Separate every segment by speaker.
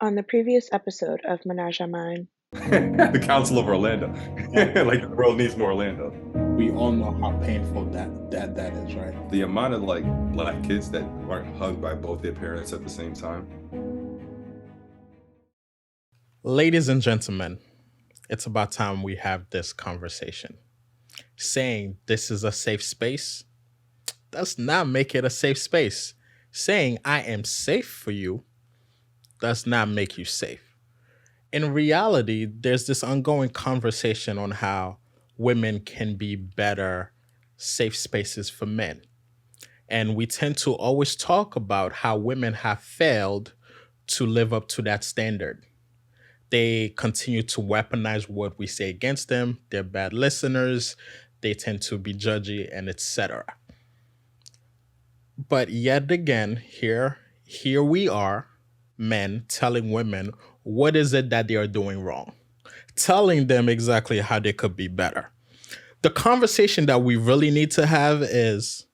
Speaker 1: On the previous episode of Menage À Mind,
Speaker 2: The Council of Orlando. Like the world needs more Orlando.
Speaker 3: We all know how painful that is, right?
Speaker 2: The amount of like black kids that aren't hugged by both their parents at the same time.
Speaker 4: Ladies and gentlemen, it's about time we have this conversation. Saying this is a safe space does not make it a safe space. Saying I am safe for you does not make you safe. In reality, there's this ongoing conversation on how women can be better safe spaces for men. And we tend to always talk about how women have failed to live up to that standard. They continue to weaponize what we say against them. They're bad listeners. They tend to be judgy and etc. But yet again, here we are, men telling women what is it that they are doing wrong, telling them exactly how they could be better. The conversation that we really need to have is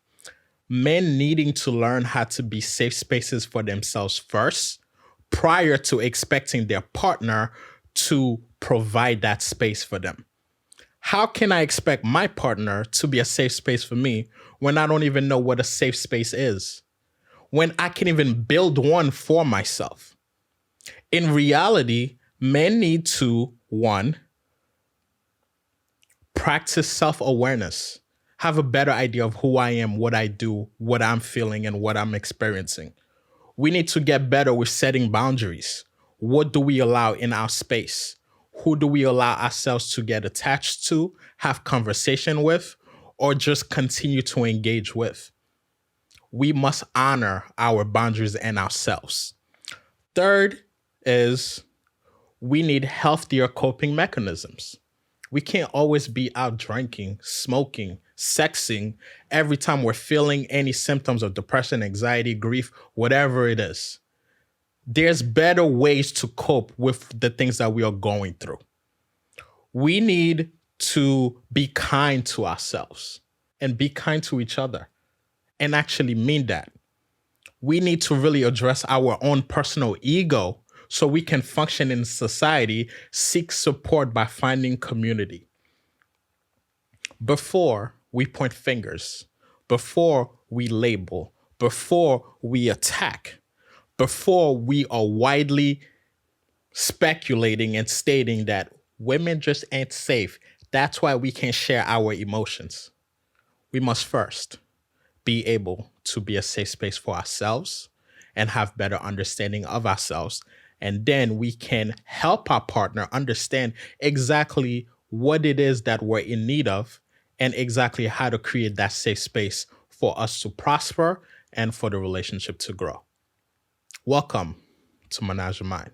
Speaker 4: men needing to learn how to be safe spaces for themselves first, prior to expecting their partner to provide that space for them. How can I expect my partner to be a safe space for me when I don't even know what a safe space is? When I can even build one for myself? In reality, men need to, one, practice self-awareness, have a better idea of who I am, what I do, what I'm feeling, and what I'm experiencing. We need to get better with setting boundaries. What do we allow in our space? Who do we allow ourselves to get attached to, have conversation with, or just continue to engage with? We must honor our boundaries and ourselves. Third is we need healthier coping mechanisms. We can't always be out drinking, smoking, sexing every time we're feeling any symptoms of depression, anxiety, grief, whatever it is. There's better ways to cope with the things that we are going through. We need to be kind to ourselves and be kind to each other and actually mean that. We need to really address our own personal ego so we can function in society, seek support by finding community. Before we point fingers, before we label, before we attack, before we are widely speculating and stating that women just ain't safe, that's why we can't share our emotions. We must first be able to be a safe space for ourselves and have better understanding of ourselves. And then we can help our partner understand exactly what it is that we're in need of and exactly how to create that safe space for us to prosper and for the relationship to grow. Welcome to Ménage À Mind.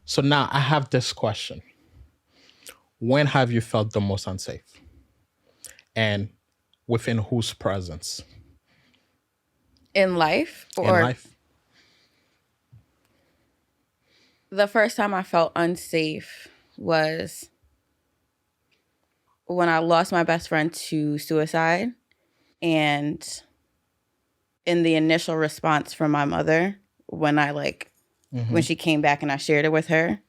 Speaker 4: So now I have this question. When have you felt the most unsafe? And within whose presence?
Speaker 5: In life,
Speaker 4: In
Speaker 5: or
Speaker 4: life?
Speaker 5: the first time I felt unsafe was when I lost my best friend to suicide. And in the initial response from my mother, when when she came back and I shared it with her,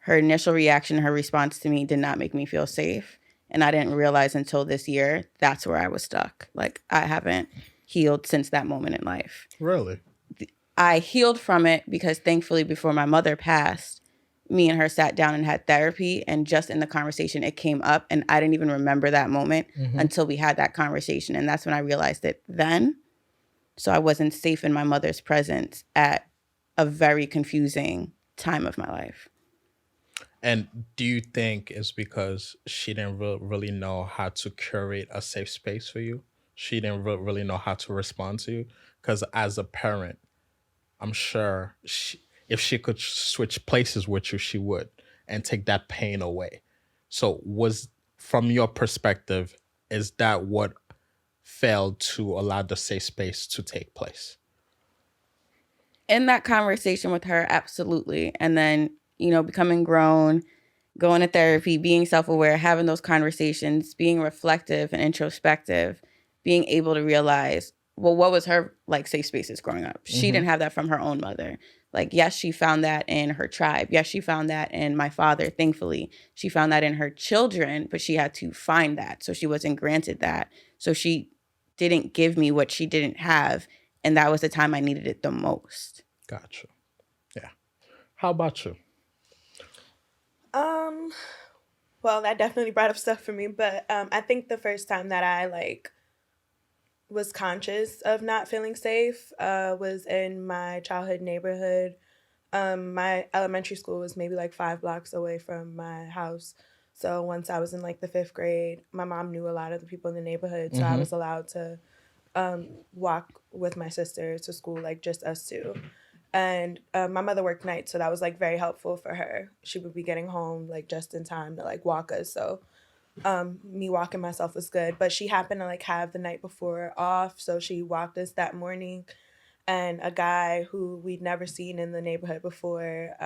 Speaker 5: her initial reaction, her response to me did not make me feel safe. And I didn't realize until this year, that's where I was stuck. Like, I haven't healed since that moment in life.
Speaker 4: Really?
Speaker 5: I healed from it because thankfully before my mother passed, me and her sat down and had therapy. And just in the conversation, it came up. And I didn't even remember that moment until we had that conversation. And that's when I realized it then. So I wasn't safe in my mother's presence at a very confusing time of my life.
Speaker 4: And do you think it's because she didn't really know how to curate a safe space for you? She didn't really know how to respond to you? Because as a parent, I'm sure if she could switch places with you, she would and take that pain away. So from your perspective, is that what failed to allow the safe space to take place?
Speaker 5: in that conversation with her, absolutely. And then, you know, becoming grown, going to therapy, being self-aware, having those conversations, being reflective and introspective, being able to realize, well, what was her like safe spaces growing up? She didn't have that from her own mother. Like, yes, she found that in her tribe. Yes, she found that in my father, thankfully. She found that in her children, but she had to find that. So she wasn't granted that. So she didn't give me what she didn't have. And that was the time I needed it the most.
Speaker 4: Gotcha. Yeah. How about you?
Speaker 1: Well, that definitely brought up stuff for me, but I think the first time that I like was conscious of not feeling safe was in my childhood neighborhood. My elementary school was maybe like 5 blocks away from my house. So once I was in like the 5th grade, my mom knew a lot of the people in the neighborhood, so I was allowed to walk with my sister to school, like just us two. And my mother worked nights, so that was like very helpful for her. She would be getting home like just in time to like walk us. So me walking myself was good. But she happened to like have the night before off, so she walked us that morning. And a guy who we'd never seen in the neighborhood before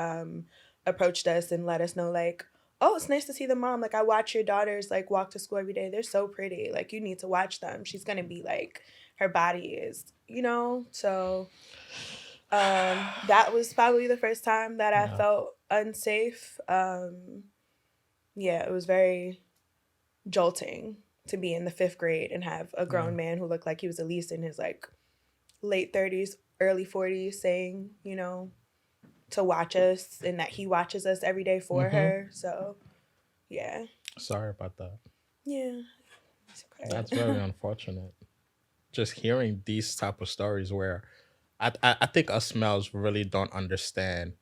Speaker 1: approached us and let us know like, oh, it's nice to see the mom. Like, I watch your daughters like walk to school every day. They're so pretty. Like, you need to watch them. She's gonna be like, her body is, you know. So that was probably the first time that I felt unsafe. Yeah, it was very jolting to be in the 5th grade and have a grown man who looked like he was at least in his like late 30s, early 40s saying, you know, to watch us and that he watches us every day for her. So, yeah.
Speaker 4: Sorry about that.
Speaker 1: Yeah. It's okay.
Speaker 4: That's very unfortunate. Just hearing these type of stories where I think us males really don't understand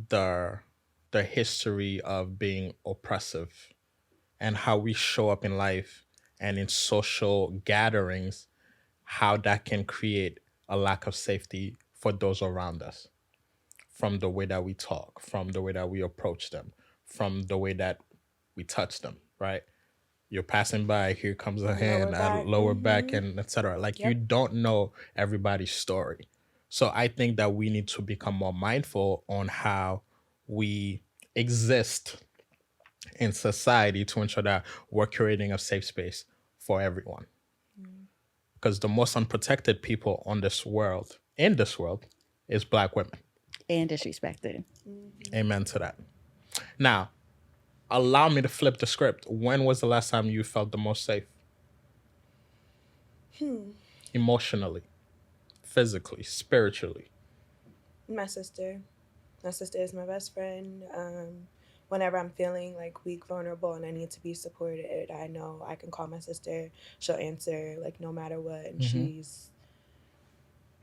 Speaker 4: the history of being oppressive and how we show up in life and in social gatherings, how that can create a lack of safety for those around us, from the way that we talk, from the way that we approach them, from the way that we touch them, right? You're passing by, here comes a hand, lower back, and etc. Like, you don't know everybody's story. So I think that we need to become more mindful on how we exist in society to ensure that we're creating a safe space for everyone. Because the most unprotected people in this world, is Black women.
Speaker 5: And disrespected.
Speaker 4: Amen to that. Now, allow me to flip the script. When was the last time you felt the most safe? Emotionally, physically, spiritually.
Speaker 1: My sister. My sister is my best friend. Whenever I'm feeling like weak, vulnerable, and I need to be supported, I know I can call my sister. She'll answer like no matter what. And she's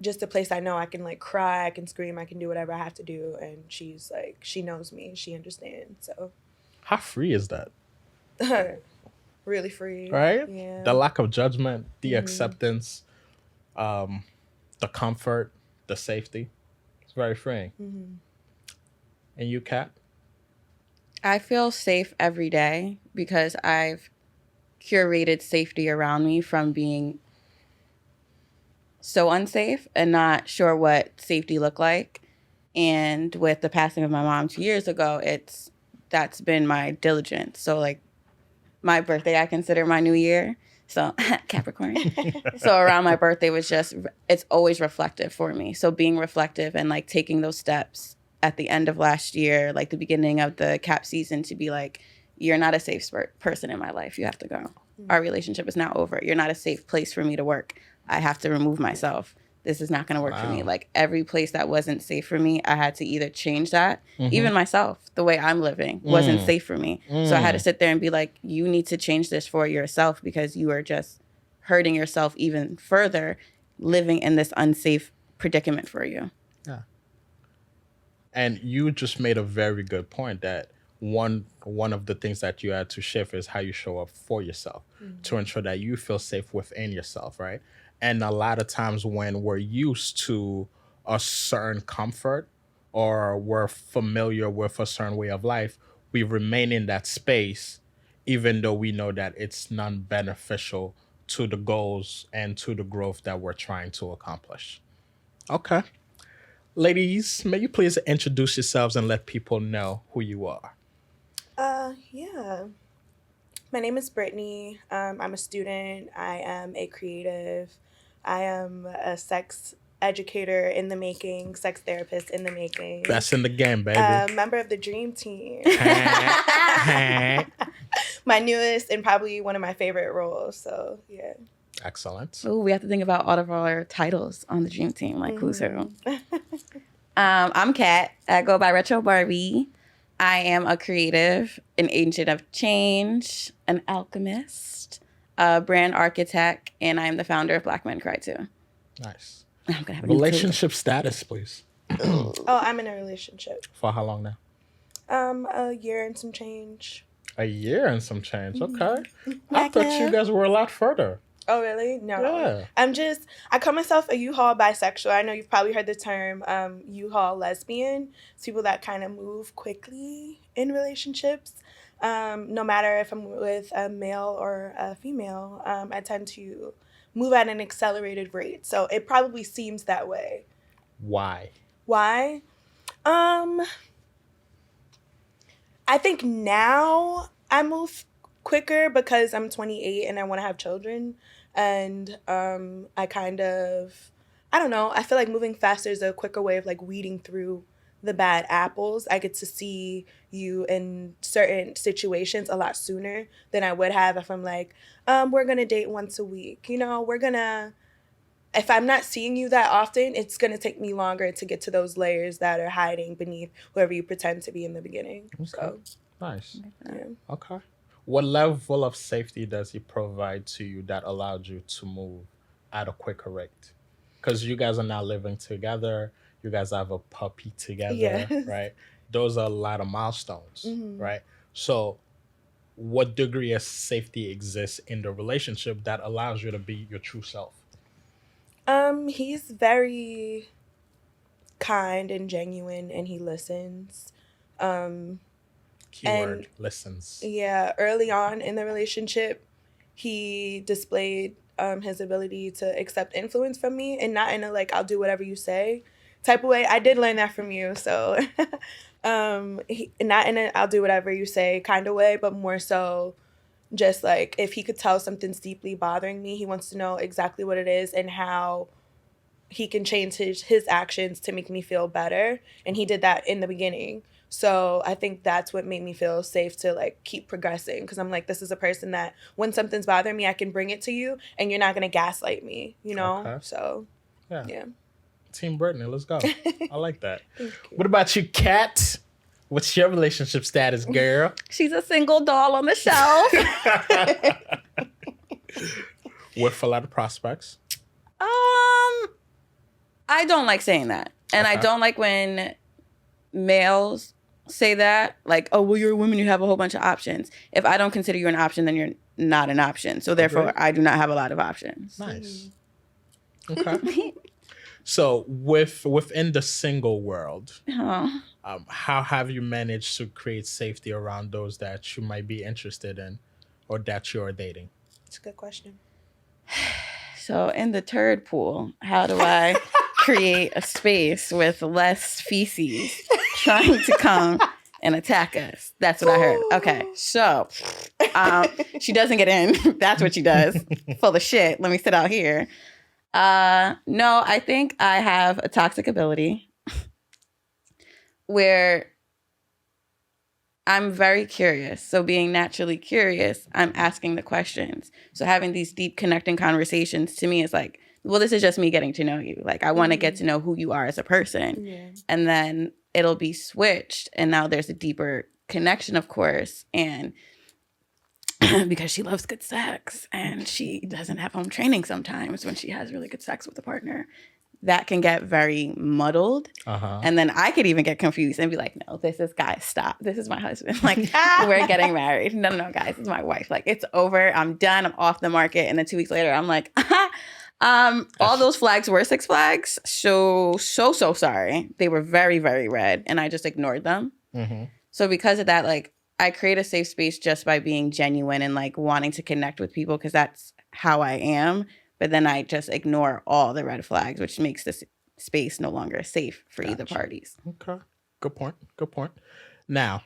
Speaker 1: just a place I know I can like cry, I can scream, I can do whatever I have to do. And she's like, she knows me, she understands. So
Speaker 4: how free is that?
Speaker 1: Really free.
Speaker 4: Right?
Speaker 1: Yeah.
Speaker 4: The lack of judgment, the acceptance, the comfort, the safety. It's very freeing. And you, Kat?
Speaker 5: I feel safe every day because I've curated safety around me from being so unsafe and not sure what safety looked like. And with the passing of my mom 2 years ago, that's been my diligence. So like my birthday, I consider my new year. So Capricorn. So around my birthday it's always reflective for me. So being reflective and like taking those steps at the end of last year, like the beginning of the cap season, to be like, you're not a safe person in my life. You have to go. Our relationship is now over. You're not a safe place for me to work. I have to remove myself. This is not going to work for me. Like every place that wasn't safe for me, I had to either change that. Even myself, the way I'm living wasn't safe for me. So I had to sit there and be like, you need to change this for yourself because you are just hurting yourself even further living in this unsafe predicament for you.
Speaker 4: Yeah. And you just made a very good point that one of the things that you had to shift is how you show up for yourself to ensure that you feel safe within yourself, right? And a lot of times when we're used to a certain comfort or we're familiar with a certain way of life, we remain in that space even though we know that it's non-beneficial to the goals and to the growth that we're trying to accomplish. Okay. Ladies, may you please introduce yourselves and let people know who you are?
Speaker 1: Yeah. My name is Brittany. I'm a student. I am a creative. I am a sex educator in the making, sex therapist in the making.
Speaker 4: Best in the game, baby.
Speaker 1: Member of the dream team. My newest and probably one of my favorite roles. So, yeah.
Speaker 4: Excellent.
Speaker 5: Oh, we have to think about all of our titles on the dream team, like who's who. I'm Kat. I go by Retro Barbie. I am a creative, an agent of change, an alchemist, a brand architect, and I am the founder of Black Men Cry Too.
Speaker 4: Nice.
Speaker 5: I'm gonna have a new
Speaker 4: Relationship status, please.
Speaker 1: Oh, I'm in a relationship.
Speaker 4: For how long now?
Speaker 1: A year and some change.
Speaker 4: A year and some change. Okay. I thought you guys were a lot further.
Speaker 1: Oh, really? No.
Speaker 4: Yeah.
Speaker 1: I call myself a U-Haul bisexual. I know you've probably heard the term U-Haul lesbian. It's people that kind of move quickly in relationships. No matter if I'm with a male or a female, I tend to move at an accelerated rate. So it probably seems that way.
Speaker 4: Why?
Speaker 1: Why? I think now I move quicker because I'm 28 and I want to have children. And I don't know, I feel like moving faster is a quicker way of like weeding through the bad apples. I get to see you in certain situations a lot sooner than I would have if I'm like, we're going to date once a week. You know, if I'm not seeing you that often, it's going to take me longer to get to those layers that are hiding beneath whoever you pretend to be in the beginning.
Speaker 4: Okay.
Speaker 1: So,
Speaker 4: Nice.
Speaker 1: yeah.
Speaker 4: Okay. What level of safety does he provide to you that allowed you to move at a quicker rate? Because you guys are now living together. You guys have a puppy together,
Speaker 1: Yes.
Speaker 4: right? Those are a lot of milestones, right? So what degree of safety exists in the relationship that allows you to be your true self?
Speaker 1: He's very kind and genuine and he listens.
Speaker 4: Keyword, listens.
Speaker 1: Yeah, early on in the relationship, he displayed his ability to accept influence from me and not in a like, I'll do whatever you say type of way. I did learn that from you. So not in a I'll do whatever you say kind of way, but more so just like if he could tell something's deeply bothering me, he wants to know exactly what it is and how he can change his actions to make me feel better. And he did that in the beginning. So I think that's what made me feel safe to like keep progressing. Because I'm like, this is a person that when something's bothering me, I can bring it to you and you're not going to gaslight me, you know?
Speaker 4: Okay.
Speaker 1: So, yeah.
Speaker 4: Team Brittany, let's go. I like that.
Speaker 1: Thank you.
Speaker 4: What about you, Kat? What's your relationship status, girl?
Speaker 5: She's a single doll on the shelf.
Speaker 4: With a lot of prospects.
Speaker 5: I don't like saying that. And I don't like when males say that. Like, oh, well, you're a woman, you have a whole bunch of options. If I don't consider you an option, then you're not an option. So therefore, I do not have a lot of options.
Speaker 4: Nice. Okay. So within the single world, how have you managed to create safety around those that you might be interested in or that you're dating?
Speaker 1: It's a good question.
Speaker 5: So in the turd pool, how do I create a space with less feces trying to come and attack us? That's what I heard. Okay, so she doesn't get in. That's what she does. Full of shit. Let me sit out here. No, I think I have a toxic ability where I'm very curious. So being naturally curious, I'm asking the questions. So having these deep connecting conversations to me is like, well, this is just me getting to know you. Like, I want to get to know who you are as a person.
Speaker 1: Yeah.
Speaker 5: And then it'll be switched. And now there's a deeper connection, of course. And because she loves good sex and she doesn't have home training sometimes when she has really good sex with a partner, that can get very muddled. And then I could even get confused and be like, no, this is, guys, stop. This is my husband. Like, we're getting married. No, guys, it's my wife. Like, it's over. I'm done. I'm off the market. And then 2 weeks later, I'm like, all those flags were Six Flags. So sorry. They were very, very red. And I just ignored them. So because of that, like, I create a safe space just by being genuine and like wanting to connect with people because that's how I am. But then I just ignore all the red flags, which makes this space no longer safe for either
Speaker 4: Gotcha.
Speaker 5: parties.
Speaker 4: Okay. Good point. Good point. Now,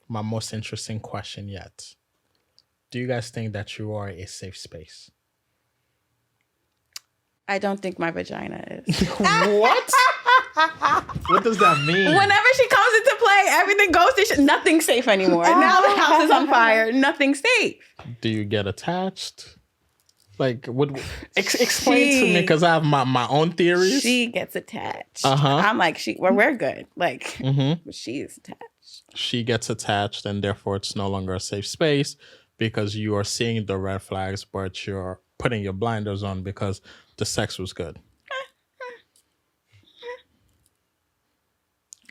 Speaker 4: my most interesting question yet. Do you guys think that you are a safe space?
Speaker 5: I don't think my vagina is.
Speaker 4: What? What does that mean?
Speaker 5: Whenever she comes into play, everything goes to shit. Nothing's safe anymore. Now the house is on fire. Nothing's safe.
Speaker 4: Do you get attached? Like, explain to me, because I have my own theories.
Speaker 5: She gets attached.
Speaker 4: Uh-huh.
Speaker 5: I'm like, we're good. Like, but she's attached.
Speaker 4: She gets attached, and therefore it's no longer a safe space because you are seeing the red flags, but you're putting your blinders on because the sex was good.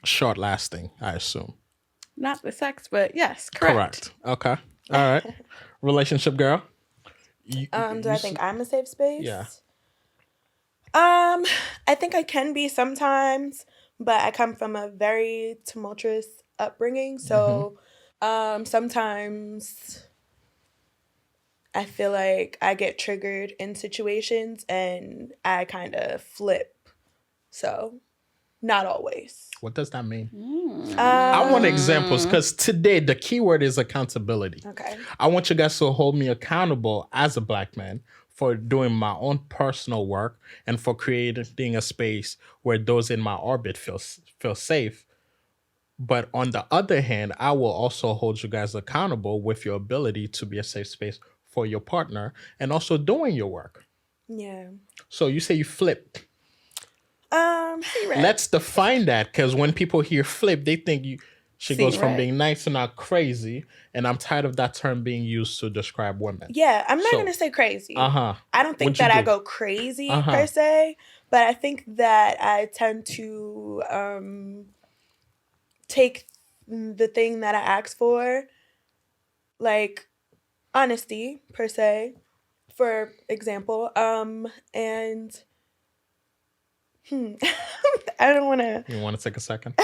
Speaker 4: Short lasting, I assume.
Speaker 5: Not the sex, but yes, correct.
Speaker 4: Okay. All right. Relationship girl.
Speaker 1: Do I think I'm a safe space?
Speaker 4: Yeah.
Speaker 1: I think I can be sometimes, but I come from a very tumultuous upbringing, so sometimes I feel like I get triggered in situations and I kind of flip. So, not always.
Speaker 4: What does that mean? I want examples, because today the keyword is accountability.
Speaker 1: Okay.
Speaker 4: I want you guys to hold me accountable as a Black man for doing my own personal work and for creating a space where those in my orbit feel safe. But on the other hand, I will also hold you guys accountable with your ability to be a safe space for your partner and also doing your work.
Speaker 1: Yeah.
Speaker 4: So you say you flip.
Speaker 1: Right.
Speaker 4: Let's define that, because when people hear flip, they think she goes from being nice to not crazy, and I'm tired of that term being used to describe women.
Speaker 1: Yeah, I'm not gonna say crazy. I don't think that I go crazy per se, but I think that I tend to take the thing that I ask for, like honesty per se, for example, and I don't want to.
Speaker 4: You want to take a second?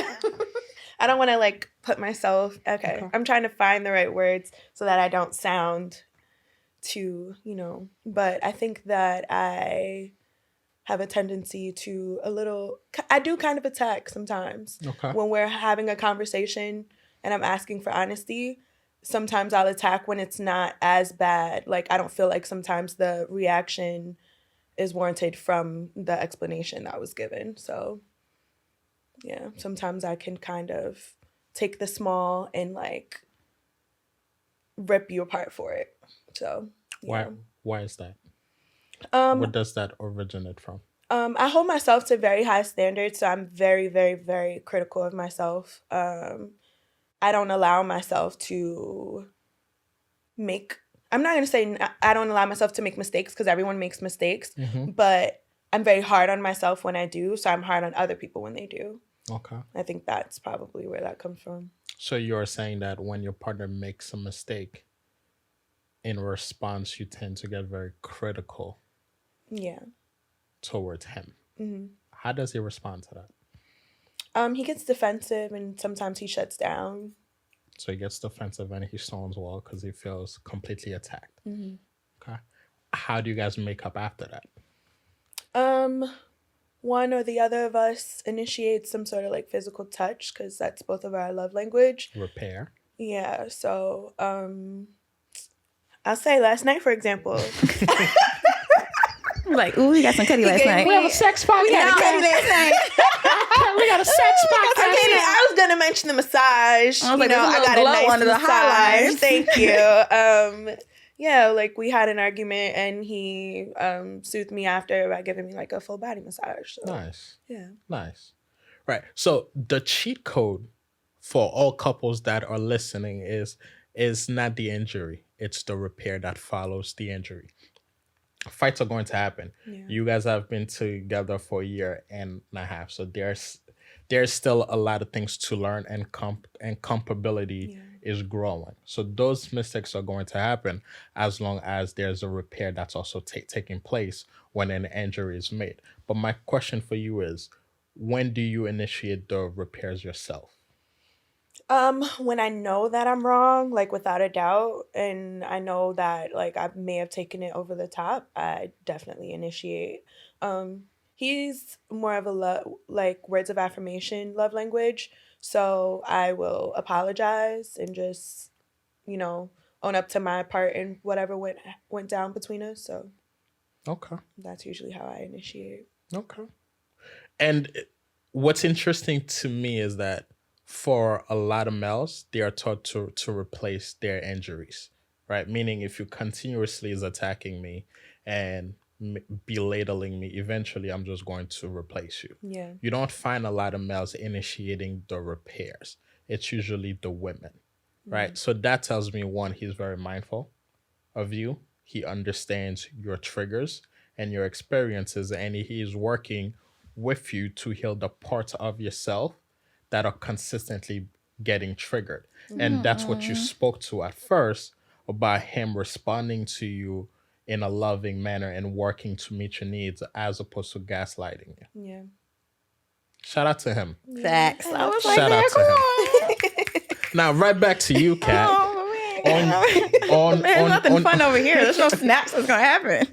Speaker 1: I don't want to like put myself. Okay. I'm trying to find the right words so that I don't sound too, But I think that I have a tendency to I do kind of attack sometimes.
Speaker 4: Okay.
Speaker 1: When we're having a conversation and I'm asking for honesty, sometimes I'll attack when it's not as bad. Like, I don't feel like sometimes the reaction is warranted from the explanation that was given. So, yeah, sometimes I can kind of take the small and like rip you apart for it. So, yeah.
Speaker 4: Why is that? Where does that originate from?
Speaker 1: I hold myself to very high standards, so I'm very, very, very critical of myself. I don't allow myself to I'm not going to say I don't allow myself to make mistakes, because everyone makes mistakes, but I'm very hard on myself when I do, so I'm hard on other people when they do.
Speaker 4: Okay.
Speaker 1: I think that's probably where that comes from.
Speaker 4: So you're saying that when your partner makes a mistake, in response, you tend to get very critical.
Speaker 1: Yeah.
Speaker 4: Towards him.
Speaker 1: Mm-hmm.
Speaker 4: How does he respond to that?
Speaker 1: He gets defensive, and sometimes he shuts down.
Speaker 4: So he gets defensive and he storms well because he feels completely attacked.
Speaker 1: Mm-hmm.
Speaker 4: Okay. How do you guys make up after that?
Speaker 1: One or the other of us initiates some sort of like physical touch, because that's both of our love language.
Speaker 4: Repair.
Speaker 1: Yeah. So, I'll say last night, for example.
Speaker 5: Like, ooh, we got some cutty last night.
Speaker 4: We have a sex podcast.
Speaker 5: We got a cutty last night.
Speaker 4: We got a sex podcast.
Speaker 1: Okay, I was gonna mention the massage.
Speaker 5: I was like,
Speaker 1: I got a nice
Speaker 5: under
Speaker 1: massage.
Speaker 5: the highlights.
Speaker 1: Thank you. Yeah, like we had an argument, and he soothed me after by giving me like a full body massage. So,
Speaker 4: Nice.
Speaker 1: Yeah.
Speaker 4: Nice. Right. So the cheat code for all couples that are listening is not the injury. It's the repair that follows the injury. Fights are going to happen. Yeah. You guys have been together for a year and a half, so there's still a lot of things to learn, and compatibility is growing. So those mistakes are going to happen as long as there's a repair that's also taking place when an injury is made. But my question for you is, when do you initiate the repairs yourself?
Speaker 1: When I know that I'm wrong, like without a doubt, and I know that like I may have taken it over the top, I definitely initiate. He's more of a like words of affirmation love language. So I will apologize and just, you know, own up to my part in whatever went down between us. So
Speaker 4: Okay.
Speaker 1: that's usually how I initiate.
Speaker 4: Okay. And what's interesting to me is that for a lot of males, they are taught to replace their injuries, right? Meaning, if you continuously is attacking me and belittling me, eventually I'm just going to replace you.
Speaker 1: Yeah.
Speaker 4: You don't find a lot of males initiating the repairs. It's usually the women, right? So that tells me, one, he's very mindful of you. He understands your triggers and your experiences, and he is working with you to heal the parts of yourself that are consistently getting triggered. And that's what you spoke to at first about him responding to you in a loving manner and working to meet your needs as opposed to gaslighting you.
Speaker 1: Yeah.
Speaker 4: Shout out to him.
Speaker 5: Facts. I was like,
Speaker 4: Shout
Speaker 5: man,
Speaker 4: out
Speaker 5: come
Speaker 4: to
Speaker 5: on.
Speaker 4: him. Now, right back to you, Kat.
Speaker 5: Oh, man. There's nothing fun over here. There's no snaps that's going to happen.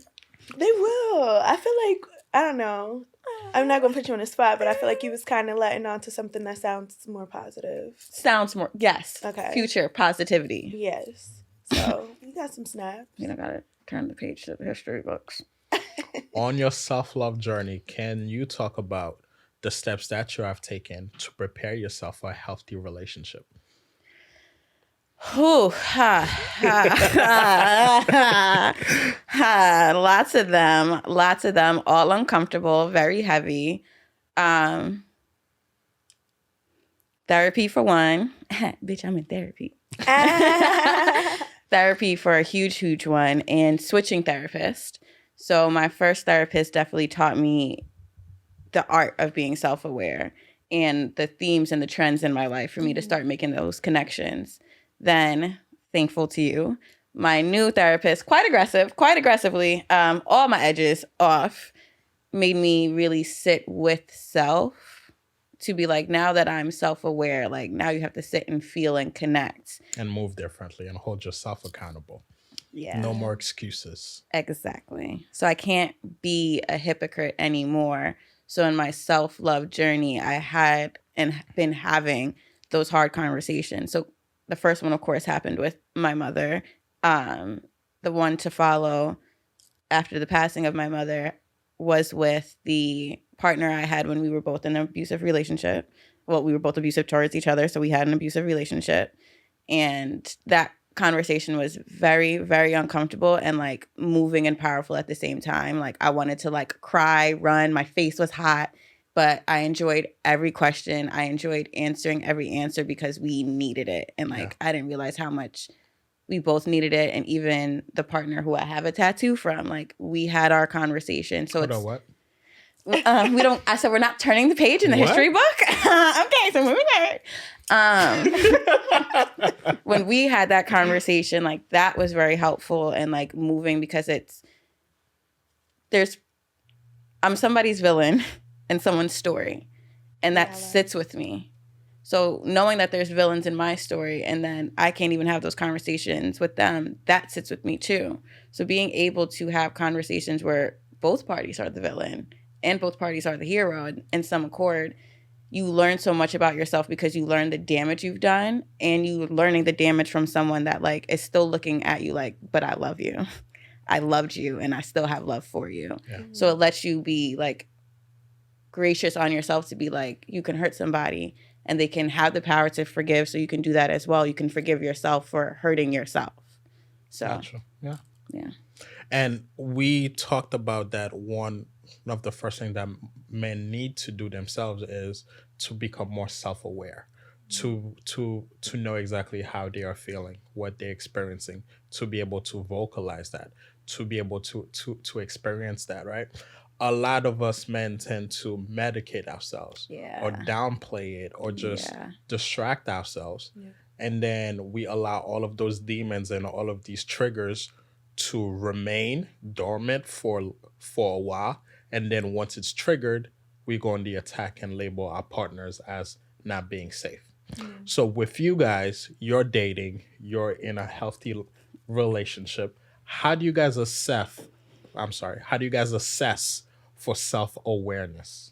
Speaker 1: They will. I feel like, I don't know. I'm not going to put you on the spot, but I feel like you was kind of letting on to something that sounds more positive.
Speaker 5: Sounds more, yes.
Speaker 1: Okay.
Speaker 5: Future positivity.
Speaker 1: Yes. So, you got some snaps.
Speaker 5: You know, got to turn the page to the history books.
Speaker 4: On your self-love journey, can you talk about the steps that you have taken to prepare yourself for a healthy relationship?
Speaker 5: Whew, lots of them, all uncomfortable, very heavy. Therapy for one. Bitch, I'm in therapy. Therapy for a huge one, and switching therapist. So my first therapist definitely taught me the art of being self-aware and the themes and the trends in my life for me to start making those connections. Then, thankful to you, my new therapist, quite aggressively, all my edges off, made me really sit with self to be like, now that I'm self-aware, like now you have to sit and feel and connect.
Speaker 4: And move differently and hold yourself accountable.
Speaker 5: Yeah.
Speaker 4: No more excuses.
Speaker 5: Exactly. So I can't be a hypocrite anymore. So in my self-love journey, I had and been having those hard conversations. So the first one, of course, happened with my mother. The one to follow after the passing of my mother was with the partner I had when we were both in an abusive relationship. Well, we were both abusive towards each other, so we had an abusive relationship. And that conversation was very, very uncomfortable and like moving and powerful at the same time. Like I wanted to like cry, run. My face was hot. But I enjoyed every question. I enjoyed answering every answer because we needed it. And like, I didn't realize how much we both needed it. And even the partner who I have a tattoo from, like we had our conversation. So
Speaker 4: Hold on, what?
Speaker 5: I said, we're not turning the page in the history book. Okay, so moving on. When we had that conversation, like that was very helpful and like moving because I'm somebody's villain in someone's story, and that sits with me. So knowing that there's villains in my story and then I can't even have those conversations with them, that sits with me too. So being able to have conversations where both parties are the villain and both parties are the hero in some accord, you learn so much about yourself because you learn the damage you've done and you learning the damage from someone that like is still looking at you like, but I love you. I loved you and I still have love for you. Yeah. So it lets you be like gracious on yourself to be like, you can hurt somebody and they can have the power to forgive. So you can do that as well. You can forgive yourself for hurting yourself. So,
Speaker 4: gotcha. Yeah.
Speaker 5: Yeah.
Speaker 4: And we talked about that one of the first things that men need to do themselves is to become more self-aware, to know exactly how they are feeling, what they're experiencing, to be able to vocalize that, to be able to experience that, right? A lot of us men tend to medicate ourselves or downplay it or just distract ourselves. Yeah. And then we allow all of those demons and all of these triggers to remain dormant for a while. And then once it's triggered, we go on the attack and label our partners as not being safe. Mm. So with you guys, you're dating, you're in a healthy relationship. How do you guys assess for self-awareness?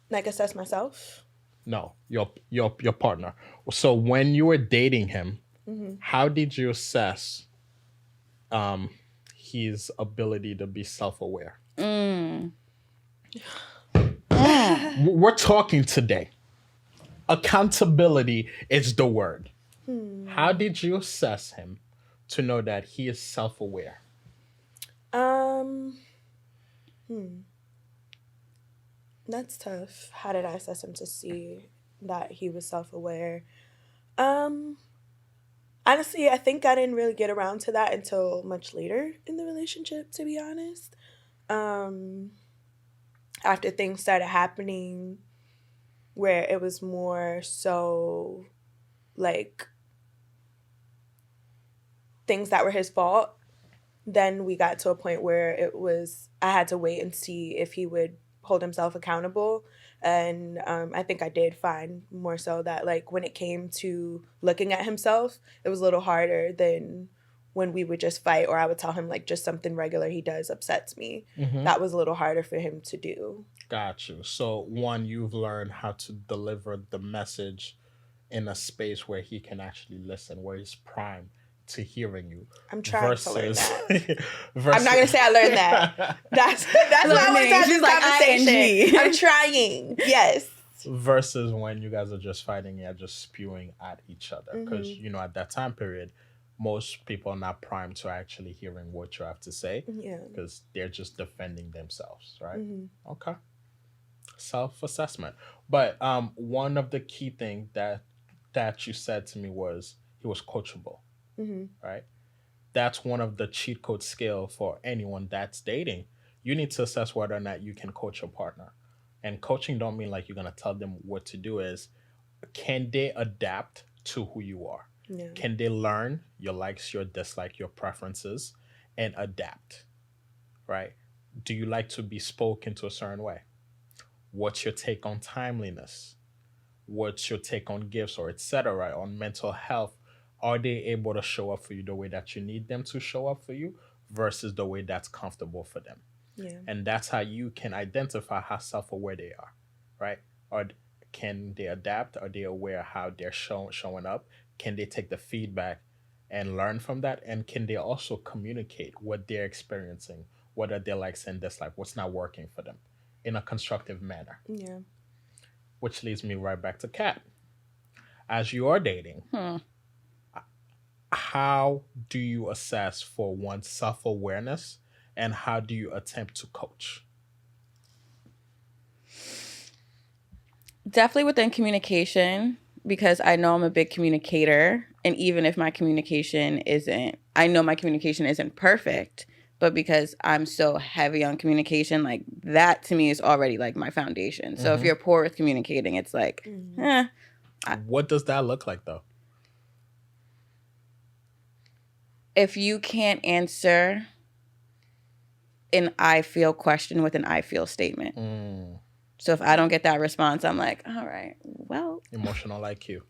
Speaker 1: Like assess myself.
Speaker 4: No, your partner. So when you were dating him, how did you assess his ability to be self-aware? We're talking today. Accountability is the word. How did you assess him to know that he is self-aware?
Speaker 1: That's tough. How did I assess him to see that he was self-aware? Honestly, I think I didn't really get around to that until much later in the relationship, to be honest. After things started happening where it was more so like things that were his fault, then we got to a point where I had to wait and see if he would hold himself accountable. And I think I did find more so that like when it came to looking at himself, it was a little harder than when we would just fight, or I would tell him like just something regular he does upsets me. That was a little harder for him to do.
Speaker 4: Got you. So one, you've learned how to deliver the message in a space where he can actually listen, where he's primed to hearing you.
Speaker 1: I'm trying to learn that.
Speaker 4: versus,
Speaker 1: I'm not gonna say I learned that. That's why I want to have this conversation. I'm trying. Yes.
Speaker 4: Versus when you guys are just fighting, you're just spewing at each other. Because, at that time period, most people are not primed to actually hearing what you have to say.
Speaker 1: Yeah.
Speaker 4: Because they're just defending themselves, right? Okay. Self-assessment. But one of the key things that you said to me was he was coachable. Right? That's one of the cheat code skill for anyone that's dating. You need to assess whether or not you can coach your partner. And coaching don't mean like you're going to tell them what to do. Is can they adapt to who you are?
Speaker 1: Yeah.
Speaker 4: Can they learn your likes, your dislikes, your preferences, and adapt? Right? Do you like to be spoken to a certain way? What's your take on timeliness? What's your take on gifts or etc. on mental health? Are they able to show up for you the way that you need them to show up for you versus the way that's comfortable for them?
Speaker 1: Yeah.
Speaker 4: And that's how you can identify how self-aware they are, right? Or can they adapt? Are they aware how they're showing up? Can they take the feedback and learn from that? And can they also communicate what they're experiencing, what are their likes and dislikes, what's not working for them in a constructive manner?
Speaker 1: Yeah.
Speaker 4: Which leads me right back to Kat. As you are dating, how do you assess for one's self-awareness and how do you attempt to coach?
Speaker 5: Definitely within communication, because I know I'm a big communicator. And even if my communication isn't perfect, but because I'm so heavy on communication, like that to me is already like my foundation. So if you're poor with communicating, it's like,
Speaker 4: What does that look like though?
Speaker 5: If you can't answer an I feel question with an I feel statement. So if I don't get that response, I'm like, all right, well.
Speaker 4: Emotional IQ.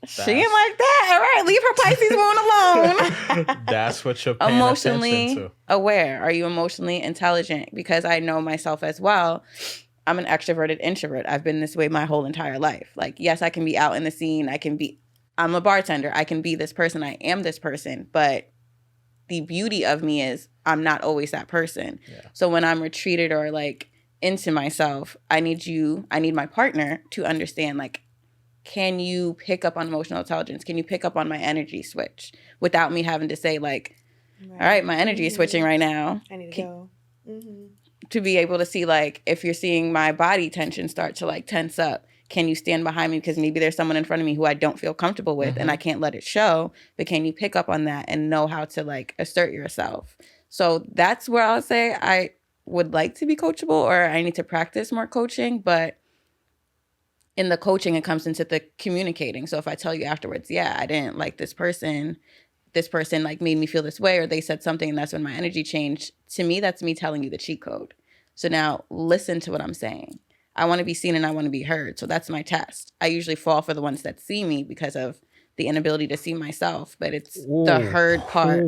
Speaker 5: She ain't like that. All right, leave her Pisces moon alone.
Speaker 4: That's what you're paying
Speaker 5: emotionally
Speaker 4: attention to.
Speaker 5: Aware. Are you emotionally intelligent? Because I know myself as well. I'm an extroverted introvert. I've been this way my whole entire life. Like, yes, I can be out in the scene. I'm a bartender. I can be this person. I am this person. But the beauty of me is I'm not always that person. Yeah. So when I'm retreated or like into myself, I need my partner to understand, like, can you pick up on emotional intelligence? Can you pick up on my energy switch without me having to say like, all right, my energy is switching right now.
Speaker 1: I need to go.
Speaker 5: To be able to see like, if you're seeing my body tension start to like tense up, can you stand behind me? Because maybe there's someone in front of me who I don't feel comfortable with and I can't let it show, but can you pick up on that and know how to like assert yourself? So that's where I'll say I would like to be coachable, or I need to practice more coaching. But in the coaching, it comes into the communicating. So if I tell you afterwards, yeah, I didn't like this person like made me feel this way, or they said something and that's when my energy changed. To me, that's me telling you the cheat code. So now listen to what I'm saying. I want to be seen and I want to be heard. So that's my test. I usually fall for the ones that see me because of the inability to see myself, but it's the heard part.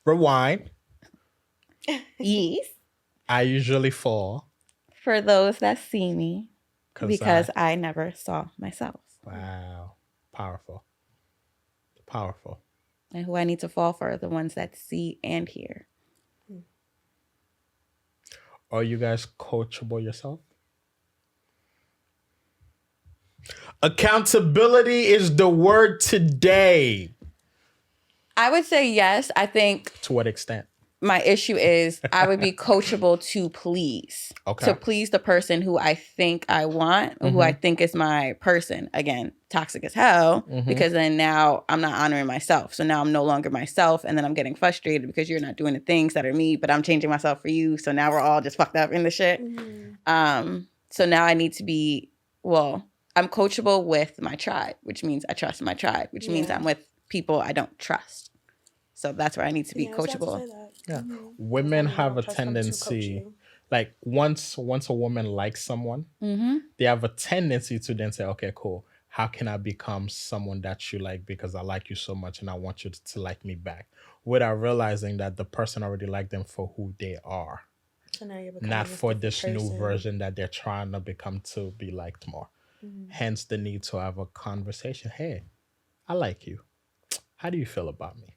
Speaker 4: Rewind.
Speaker 5: Yes.
Speaker 4: I usually fall.
Speaker 5: For those that see me,
Speaker 4: 'Cause
Speaker 5: because I never saw myself.
Speaker 4: Wow. Powerful. Powerful.
Speaker 5: And who I need to fall for are the ones that see and hear.
Speaker 4: Are you guys coachable yourself? Accountability is the word today.
Speaker 5: I would say yes. I think
Speaker 4: To what extent?
Speaker 5: my issue is I would be coachable to please.
Speaker 4: Okay.
Speaker 5: To please the person who I think I want, who I think is my person. Again, toxic as hell, because then now I'm not honoring myself. So now I'm no longer myself, and then I'm getting frustrated because you're not doing the things that are me, but I'm changing myself for you. So now we're all just fucked up in the shit. So now I need to be, I'm coachable with my tribe, which means I trust my tribe, which means I'm with people I don't trust. So that's where I need to be coachable.
Speaker 4: Yeah. Women have a tendency, like once a woman likes someone, they have a tendency to then say, okay, cool. How can I become someone that you like because I like you so much and I want you to like me back? Without realizing that the person already liked them for who they are.
Speaker 1: So now you're
Speaker 4: not for this new version that they're trying to become to be liked more. Hence the need to have a conversation. Hey, I like you. How do you feel about me?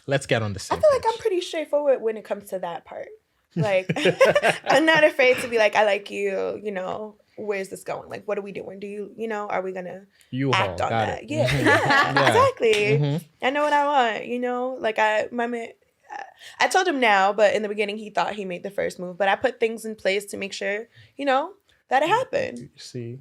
Speaker 4: Let's get on the same
Speaker 1: I feel
Speaker 4: page.
Speaker 1: like I'm pretty straightforward when it comes to that part. Like, I'm not afraid to be like, I like you, you know, where's this going? Like, what are we doing? Do you, are we going to act on that? Yeah, exactly. I know what I want, like I told him now, but in the beginning he thought he made the first move, but I put things in place to make sure, that it happened.
Speaker 4: You see,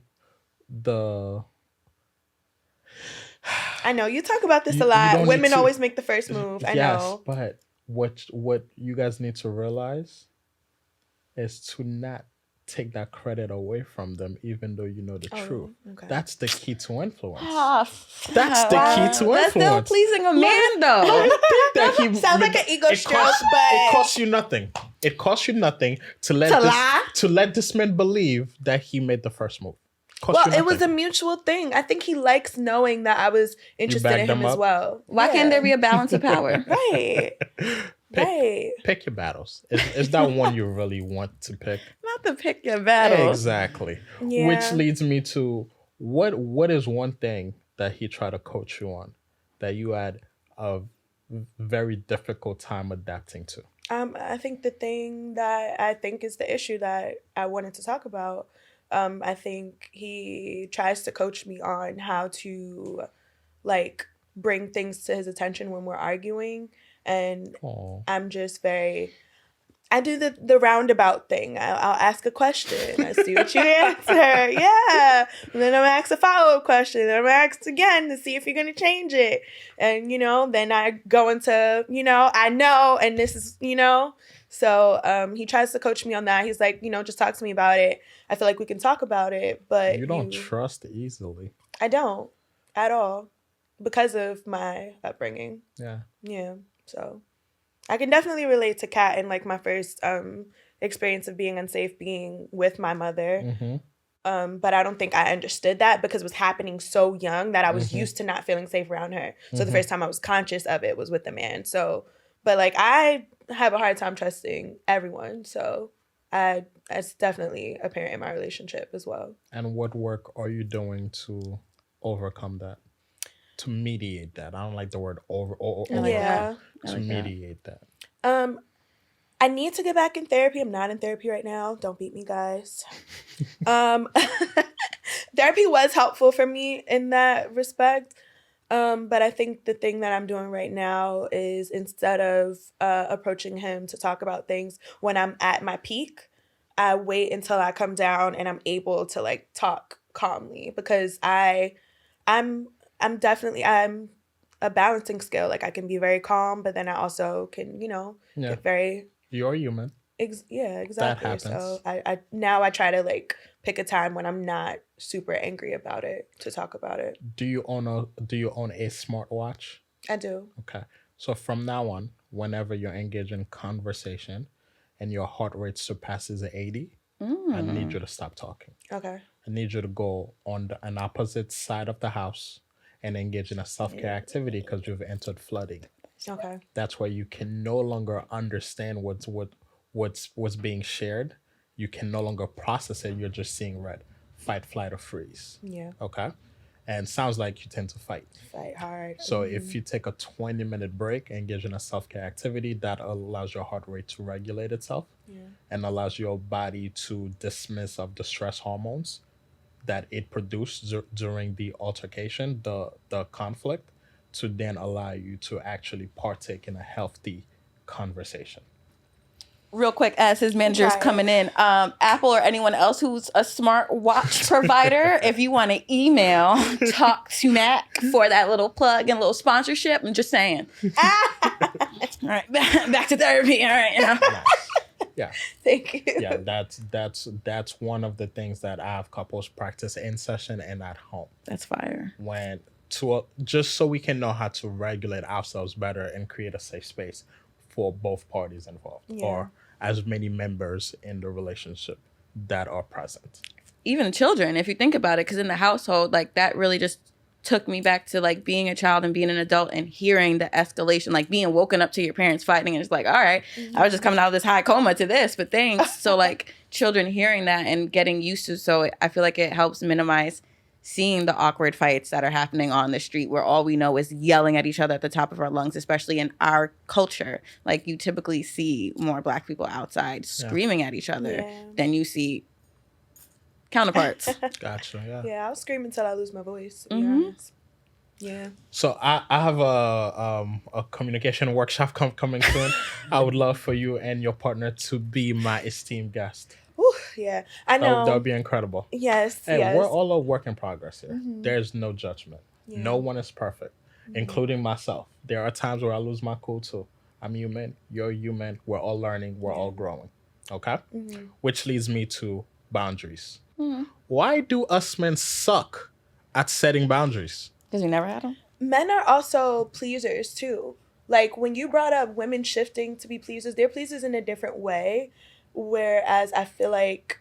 Speaker 1: I know you talk about this a lot. Women always make the first move. I know.
Speaker 4: But what you guys need to realize is to not take that credit away from them, even though you know the truth.
Speaker 1: Okay.
Speaker 4: That's the key to influence.
Speaker 5: That's
Speaker 4: the key to influence.
Speaker 5: That's still pleasing a man, though.
Speaker 4: I think that he
Speaker 1: sounds like an ego stroke, but
Speaker 4: it costs you nothing. It costs you nothing to let this man believe that he made the first move.
Speaker 1: It was a mutual thing. I think he likes knowing that I was interested in him as well.
Speaker 5: Why can't there be a balance of power?
Speaker 1: Right.
Speaker 4: Pick your battles. Is that one you really want to pick?
Speaker 5: Not to pick your battles.
Speaker 4: Exactly.
Speaker 1: Yeah.
Speaker 4: Which leads me to what is one thing that he tried to coach you on that you had a very difficult time adapting to?
Speaker 1: I think the thing that I think is the issue that I wanted to talk about, I think he tries to coach me on how to, like, bring things to his attention when we're arguing. And I'm just I do the roundabout thing. I'll ask a question. I see what you answer. Yeah. And then I'm going to ask a follow-up question. Then I'm going to ask again to see if you're going to change it. And, then I go into, I know, and this is, So he tries to coach me on that. He's like, just talk to me about it. I feel like we can talk about it, but
Speaker 4: you don't trust easily.
Speaker 1: I don't at all because of my upbringing.
Speaker 4: Yeah.
Speaker 1: Yeah. So I can definitely relate to Kat and like my first experience of being unsafe being with my mother. But I don't think I understood that because it was happening so young that I was used to not feeling safe around her. So the first time I was conscious of it was with a man. So, but like I have a hard time trusting everyone. So it's definitely apparent in my relationship as well.
Speaker 4: And what work are you doing to overcome that? To mediate that? I don't like the word mediate that.
Speaker 1: I need to get back in therapy. I'm not in therapy right now. Don't beat me, guys. Therapy was helpful for me in that respect. But I think the thing that I'm doing right now is instead of approaching him to talk about things when I'm at my peak, I wait until I come down and I'm able to like talk calmly because I'm a balancing skill. Like I can be very calm, but then I also can, get very.
Speaker 4: You're human.
Speaker 1: Exactly.
Speaker 4: That happens.
Speaker 1: So I try to like pick a time when I'm not super angry about it to talk about it.
Speaker 4: Do you own a smartwatch?
Speaker 1: I do.
Speaker 4: Okay. So from now on, whenever you're engaged in conversation and your heart rate surpasses 80, I need you to stop talking.
Speaker 1: Okay.
Speaker 4: I need you to go on an opposite side of the house and engage in a self-care activity because you've entered flooding.
Speaker 1: Okay.
Speaker 4: That's where you can no longer understand what's being shared. You can no longer process it. You're just seeing red. Fight, flight, or freeze.
Speaker 1: Yeah.
Speaker 4: Okay. And sounds like you tend to fight.
Speaker 1: Fight hard.
Speaker 4: So if you take a 20-minute break, engage in a self-care activity, that allows your heart rate to regulate itself and allows your body to dismiss of the stress hormones that it produced during the altercation, the conflict, to then allow you to actually partake in a healthy conversation.
Speaker 5: Real quick, as his manager is coming in, Apple or anyone else who's a smart watch provider, if you want to email Talk to Mac for that little plug and little sponsorship, I'm just saying. All right, back to therapy. All right,
Speaker 4: Nice. Yeah.
Speaker 1: Thank you.
Speaker 4: Yeah, that's one of the things that I have couples practice in session and at home.
Speaker 5: That's fire.
Speaker 4: Just so we can know how to regulate ourselves better and create a safe space for both parties involved, or as many members in the relationship that are present.
Speaker 5: Even children, if you think about it, because in the household, like that really just took me back to like being a child and being an adult and hearing the escalation, like being woken up to your parents fighting, and it's like, all right, I was just coming out of this high coma to this, but thanks. So like children hearing that and getting used to, so I feel like it helps minimize seeing the awkward fights that are happening on the street where all we know is yelling at each other at the top of our lungs, especially in our culture. Like you typically see more Black people outside screaming at each other than you see counterparts.
Speaker 4: Gotcha. Yeah.
Speaker 1: Yeah, I'll scream until I lose my voice, to be honest. Yeah.
Speaker 4: So I have a communication workshop coming soon. I would love for you and your partner to be my esteemed guest.
Speaker 1: Ooh, yeah, I know.
Speaker 4: That would be incredible.
Speaker 1: Yes,
Speaker 4: Hey,
Speaker 1: yes.
Speaker 4: we're all a work in progress here. There's no judgment.
Speaker 1: Yeah.
Speaker 4: No one is perfect, including myself. There are times where I lose my cool too. I'm human. You're human. We're all learning. We're all growing. Okay? Which leads me to boundaries. Why do us men suck at setting boundaries?
Speaker 5: Because we never had them.
Speaker 1: Men are also pleasers too. Like when you brought up women shifting to be pleasers, they're pleasers in a different way. Whereas I feel like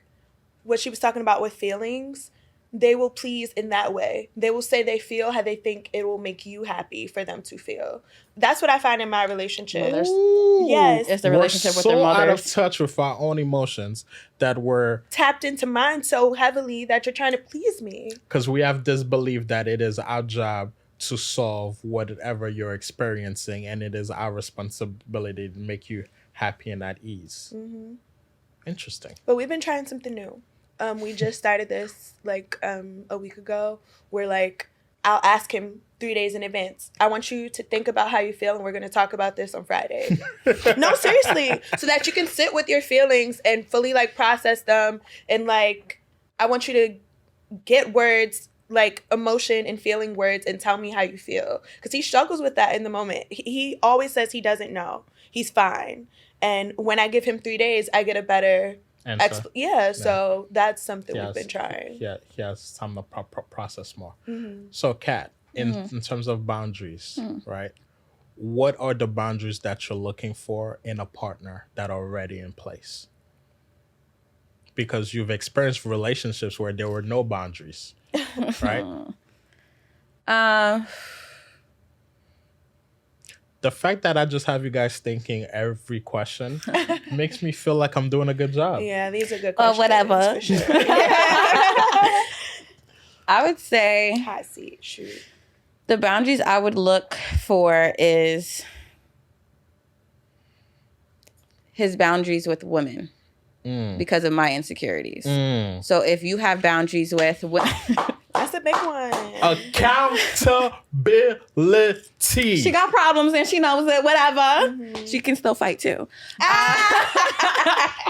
Speaker 1: what she was talking about with feelings, they will please in that way. They will say they feel how they think it will make you happy for them to feel. That's what I find in my relationship. Yes.
Speaker 5: It's the relationship with their
Speaker 4: We're so
Speaker 5: mothers.
Speaker 4: out of touch with our own emotions that we're
Speaker 1: Tapped into mine so heavily that you're trying to please me.
Speaker 4: because we have this belief that it is our job to solve whatever you're experiencing, and it is our responsibility to make you happy and at ease. Interesting.
Speaker 1: But we've been trying something new. We just started this like a week ago. Where like I'll ask him 3 days in advance. I want you to think about how you feel, and we're going to talk about this on Friday. No, seriously, so that you can sit with your feelings and fully like process them. And like I want you to get words, like emotion and feeling words, and tell me how you feel, because he struggles with that in the moment. He always says he doesn't know. He's fine. And when I give him 3 days, I get a better
Speaker 4: Answer.
Speaker 1: so that's something we've been trying.
Speaker 4: Yeah, he has time to process more. So, Kat, in terms of boundaries, right? What are the boundaries that you're looking for in a partner that are already in place? Because you've experienced relationships where there were no boundaries, right? The fact that I just have you guys thinking every question makes me feel like I'm doing a good job.
Speaker 1: Yeah, these are good questions.
Speaker 5: Whatever.
Speaker 1: For sure.
Speaker 5: I would say
Speaker 1: Hot seat, shoot.
Speaker 5: the boundaries I would look for is his boundaries with women because of my insecurities. So if you have boundaries with women...
Speaker 1: That's a big one.
Speaker 4: Accountability.
Speaker 5: She got problems and she knows it, whatever. She can still fight too.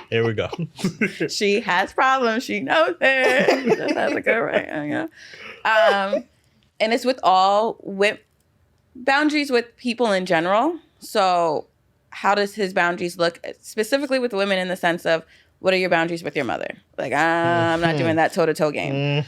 Speaker 4: Here we go.
Speaker 5: She has problems. She knows it. That's a good right. Yeah. And it's with boundaries with people in general. So how does his boundaries look specifically with women in the sense of, what are your boundaries with your mother? Like, I'm not doing that toe-to-toe game.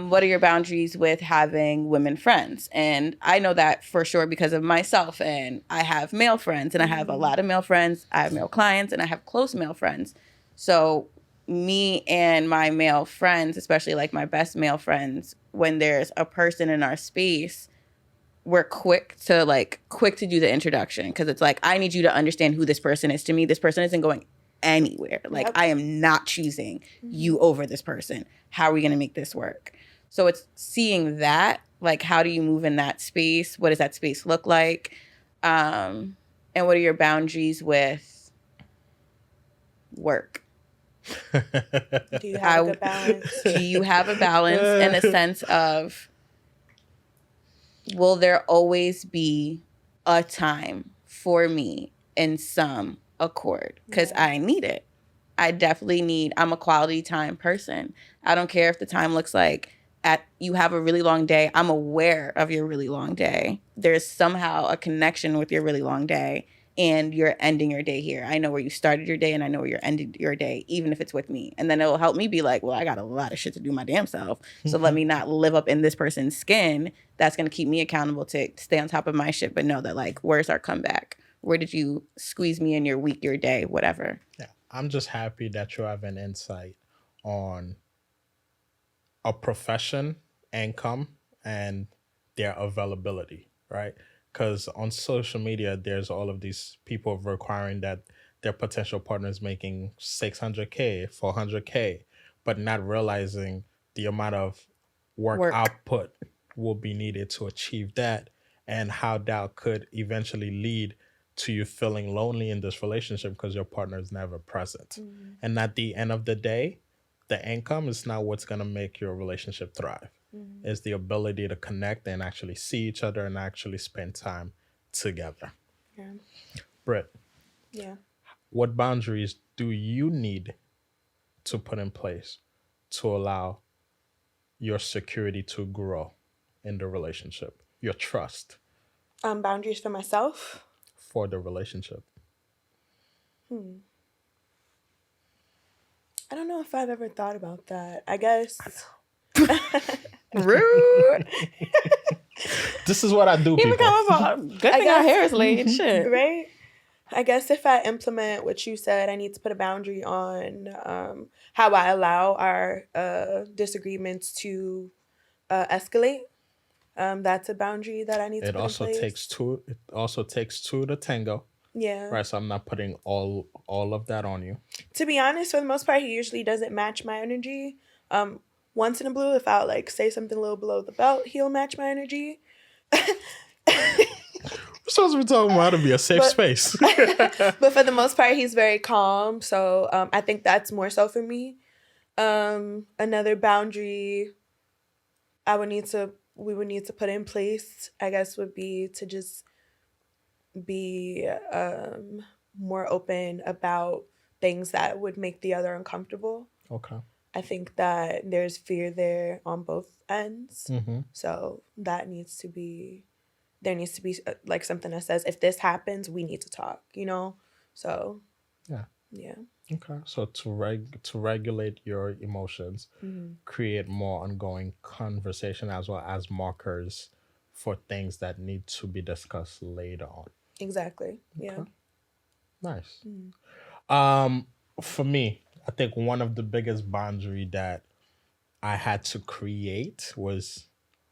Speaker 5: What are your boundaries with having women friends? And I know that for sure because of myself. And I have male friends, and I have a lot of male friends. I have male clients, and I have close male friends. So me and my male friends, especially like my best male friends, when there's a person in our space, we're quick to do the introduction, because it's like, I need you to understand who this person is to me. This person isn't going anywhere. Like, I am not choosing you over this person. How are we going to make this work? So it's seeing that, like, how do you move in that space? What does that space look like? And what are your boundaries with work?
Speaker 1: Do you have a good balance?
Speaker 5: Do you have a balance in a sense of, will there always be a time for me in some accord? Because I need it. I definitely need, I'm a quality time person. I don't care if the time looks like you have a really long day. I'm aware of your really long day. There's somehow a connection with your really long day, and you're ending your day here. I know where you started your day, and I know where you're ending your day, even if it's with me. And then it'll help me be like, well, I got a lot of shit to do my damn self. So let me not live up in this person's skin. That's going to keep me accountable to stay on top of my shit, but know that, like, where's our comeback? Where did you squeeze me in your week, your day, whatever?
Speaker 4: Yeah, I'm just happy that you have an insight on a profession, income, and their availability, right? Because on social media, there's all of these people requiring that their potential partner is making 600K, 400K, but not realizing the amount of work output will be needed to achieve that, and how that could eventually lead to you feeling lonely in this relationship because your partner is never present. And at the end of the day, the income is not what's going to make your relationship thrive. It's the ability to connect and actually see each other and actually spend time together.
Speaker 1: Yeah.
Speaker 4: Britt,
Speaker 1: Yeah.
Speaker 4: what boundaries do you need to put in place to allow your security to grow in the relationship, your trust
Speaker 1: Boundaries for myself.
Speaker 4: for the relationship?
Speaker 1: I don't know if I've ever thought about that. I guess.
Speaker 5: Rude.
Speaker 4: This is what I do, people.
Speaker 5: Good thing our hair is laid. Shit.
Speaker 1: Right? I guess if I implement what you said, I need to put a boundary on how I allow our disagreements to escalate. That's a boundary that I need to put in place.
Speaker 4: It also takes two to tango.
Speaker 1: Yeah.
Speaker 4: Right, so I'm not putting all of that on you.
Speaker 1: To be honest, for the most part, he usually doesn't match my energy. Once in a blue, if I'll like say something a little below the belt, he'll match my energy.
Speaker 4: We're supposed to be talking about how to be a safe space.
Speaker 1: But for the most part, he's very calm. So I think that's more so for me. Another boundary we would need to put in place, I guess, would be to just be more open about things that would make the other uncomfortable.
Speaker 4: Okay.
Speaker 1: I think that there's fear there on both ends.
Speaker 4: Mm-hmm.
Speaker 1: So there needs to be like something that says, if this happens, we need to talk, you know? So, yeah.
Speaker 4: Okay. So to regulate your emotions, create more ongoing conversation as well as markers for things that need to be discussed later on.
Speaker 1: Exactly. Yeah.
Speaker 4: Okay. Nice. For me, I think one of the biggest boundary that I had to create was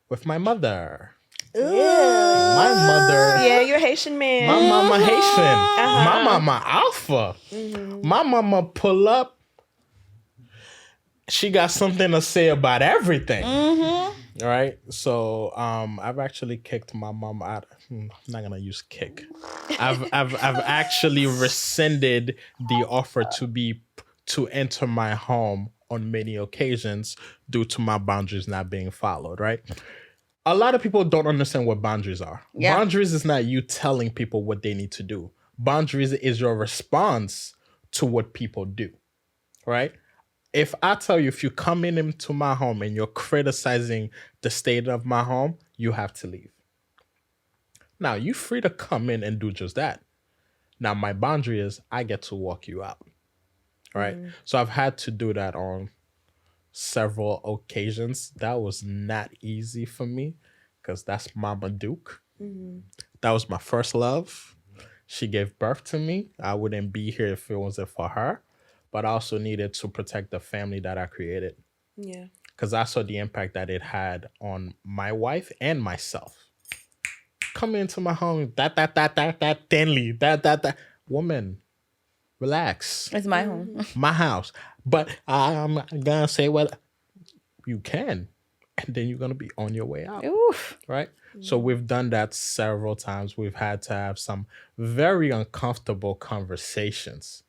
Speaker 4: with my mother.
Speaker 1: Ooh.
Speaker 4: My mother.
Speaker 1: Yeah, you're Haitian man.
Speaker 4: My mama Haitian. My mama Alpha. My mama pull up. She got something to say about everything. All right. So I've actually kicked my mom out. I'm not gonna use kick. I've actually rescinded the offer to enter my home on many occasions due to my boundaries not being followed, right? A lot of people don't understand what boundaries are. Yeah. Boundaries is not you telling people what they need to do. Boundaries is your response to what people do, right? If I tell you, if you come into my home and you're criticizing the state of my home, you have to leave. Now, you're free to come in and do just that. Now, my boundary is I get to walk you out, right? So I've had to do that on several occasions. That was not easy for me because that's Mama Duke. That was my first love. She gave birth to me. I wouldn't be here if it wasn't for her. But I also needed to protect the family that I created. Yeah. Because I saw the impact that it had on my wife and myself. coming into my home, that, Stanley, that. Woman, relax.
Speaker 5: It's my home.
Speaker 4: My house. But I'm gonna say what you can, and then you're gonna be on your way out.
Speaker 5: Oof.
Speaker 4: Right? So we've done that several times. We've had to have some very uncomfortable conversations.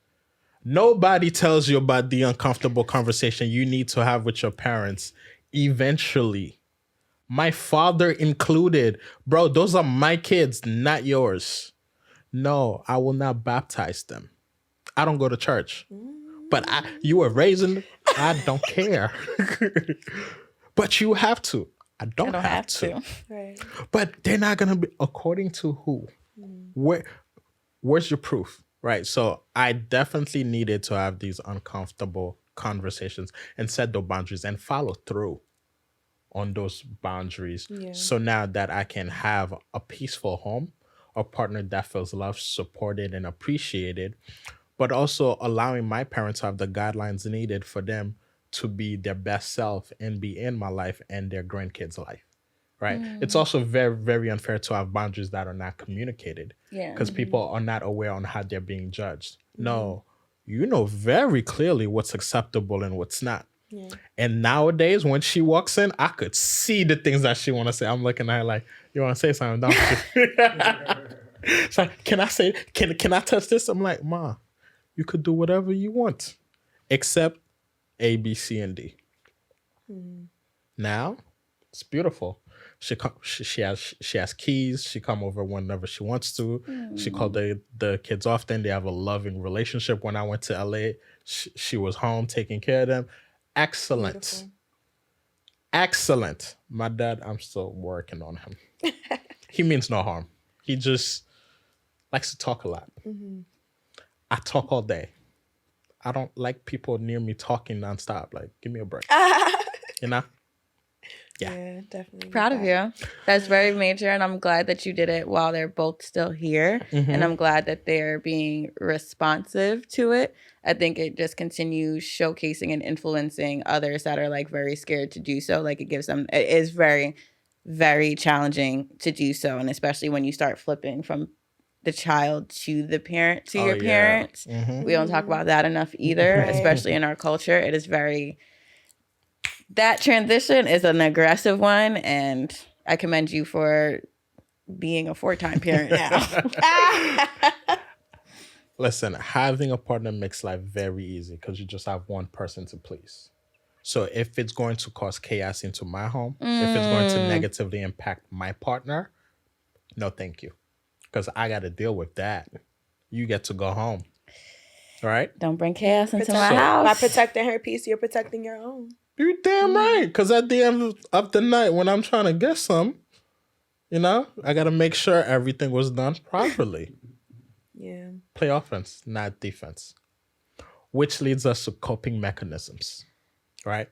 Speaker 4: Nobody tells you about the uncomfortable conversation you need to have with your parents eventually. My father included. Bro, those are my kids, not yours. No, I will not baptize them. I don't go to church. But you were raising, I don't care. But you have to. I don't have to.
Speaker 1: Right.
Speaker 4: But they're not going to be, according to who? Where's your proof? Right. So I definitely needed to have these uncomfortable conversations and set the boundaries and follow through on those boundaries.
Speaker 1: Yeah.
Speaker 4: So now that I can have a peaceful home, a partner that feels loved, supported, and appreciated, but also allowing my parents to have the guidelines needed for them to be their best self and be in my life and their grandkids' life. Right. It's also very, very unfair to have boundaries that are not communicated.
Speaker 5: Yeah.
Speaker 4: Because people are not aware on how they're being judged. No, you know very clearly what's acceptable and what's not.
Speaker 1: Yeah.
Speaker 4: And nowadays, when she walks in, I could see the things that she want to say. I'm looking at her like, you want to say something, don't you? It's like, can I say, can I touch this? I'm like, Ma, you could do whatever you want, except A, B, C, and D. Now, it's beautiful. She has keys. She come over whenever she wants to. She called the kids often. They have a loving relationship. When I went to LA, she was home taking care of them. Excellent.
Speaker 1: Beautiful.
Speaker 4: Excellent. My dad, I'm still working on him. He means no harm. He just likes to talk a lot. I talk all day. I don't like people near me talking nonstop. Like, give me a break. You know?
Speaker 1: Yeah, definitely.
Speaker 5: Proud of you. That's very major, and I'm glad that you did it while they're both still here. And I'm glad that they're being responsive to it. I think it just continues showcasing and influencing others that are like very scared to do so. Like, it gives them, it is very, very challenging to do so. And especially when you start flipping from the child to the parent to your parents. We don't talk about that enough either, especially in our culture. It is very, that transition is an aggressive one, and I commend you for being a 4-time parent now.
Speaker 4: Listen, having a partner makes life very easy because you just have one person to please. So if it's going to cause chaos into my home, if it's going to negatively impact my partner, no thank you. Because I got to deal with that. You get to go home. All right?
Speaker 5: Don't bring chaos into my
Speaker 1: By
Speaker 5: house.
Speaker 1: protecting her peace, you're protecting your own.
Speaker 4: You're damn right. Because at the end of the night, when I'm trying to get some, you know, I got to make sure everything was done properly.
Speaker 1: Yeah.
Speaker 4: Play offense, not defense. Which leads us to coping mechanisms, right?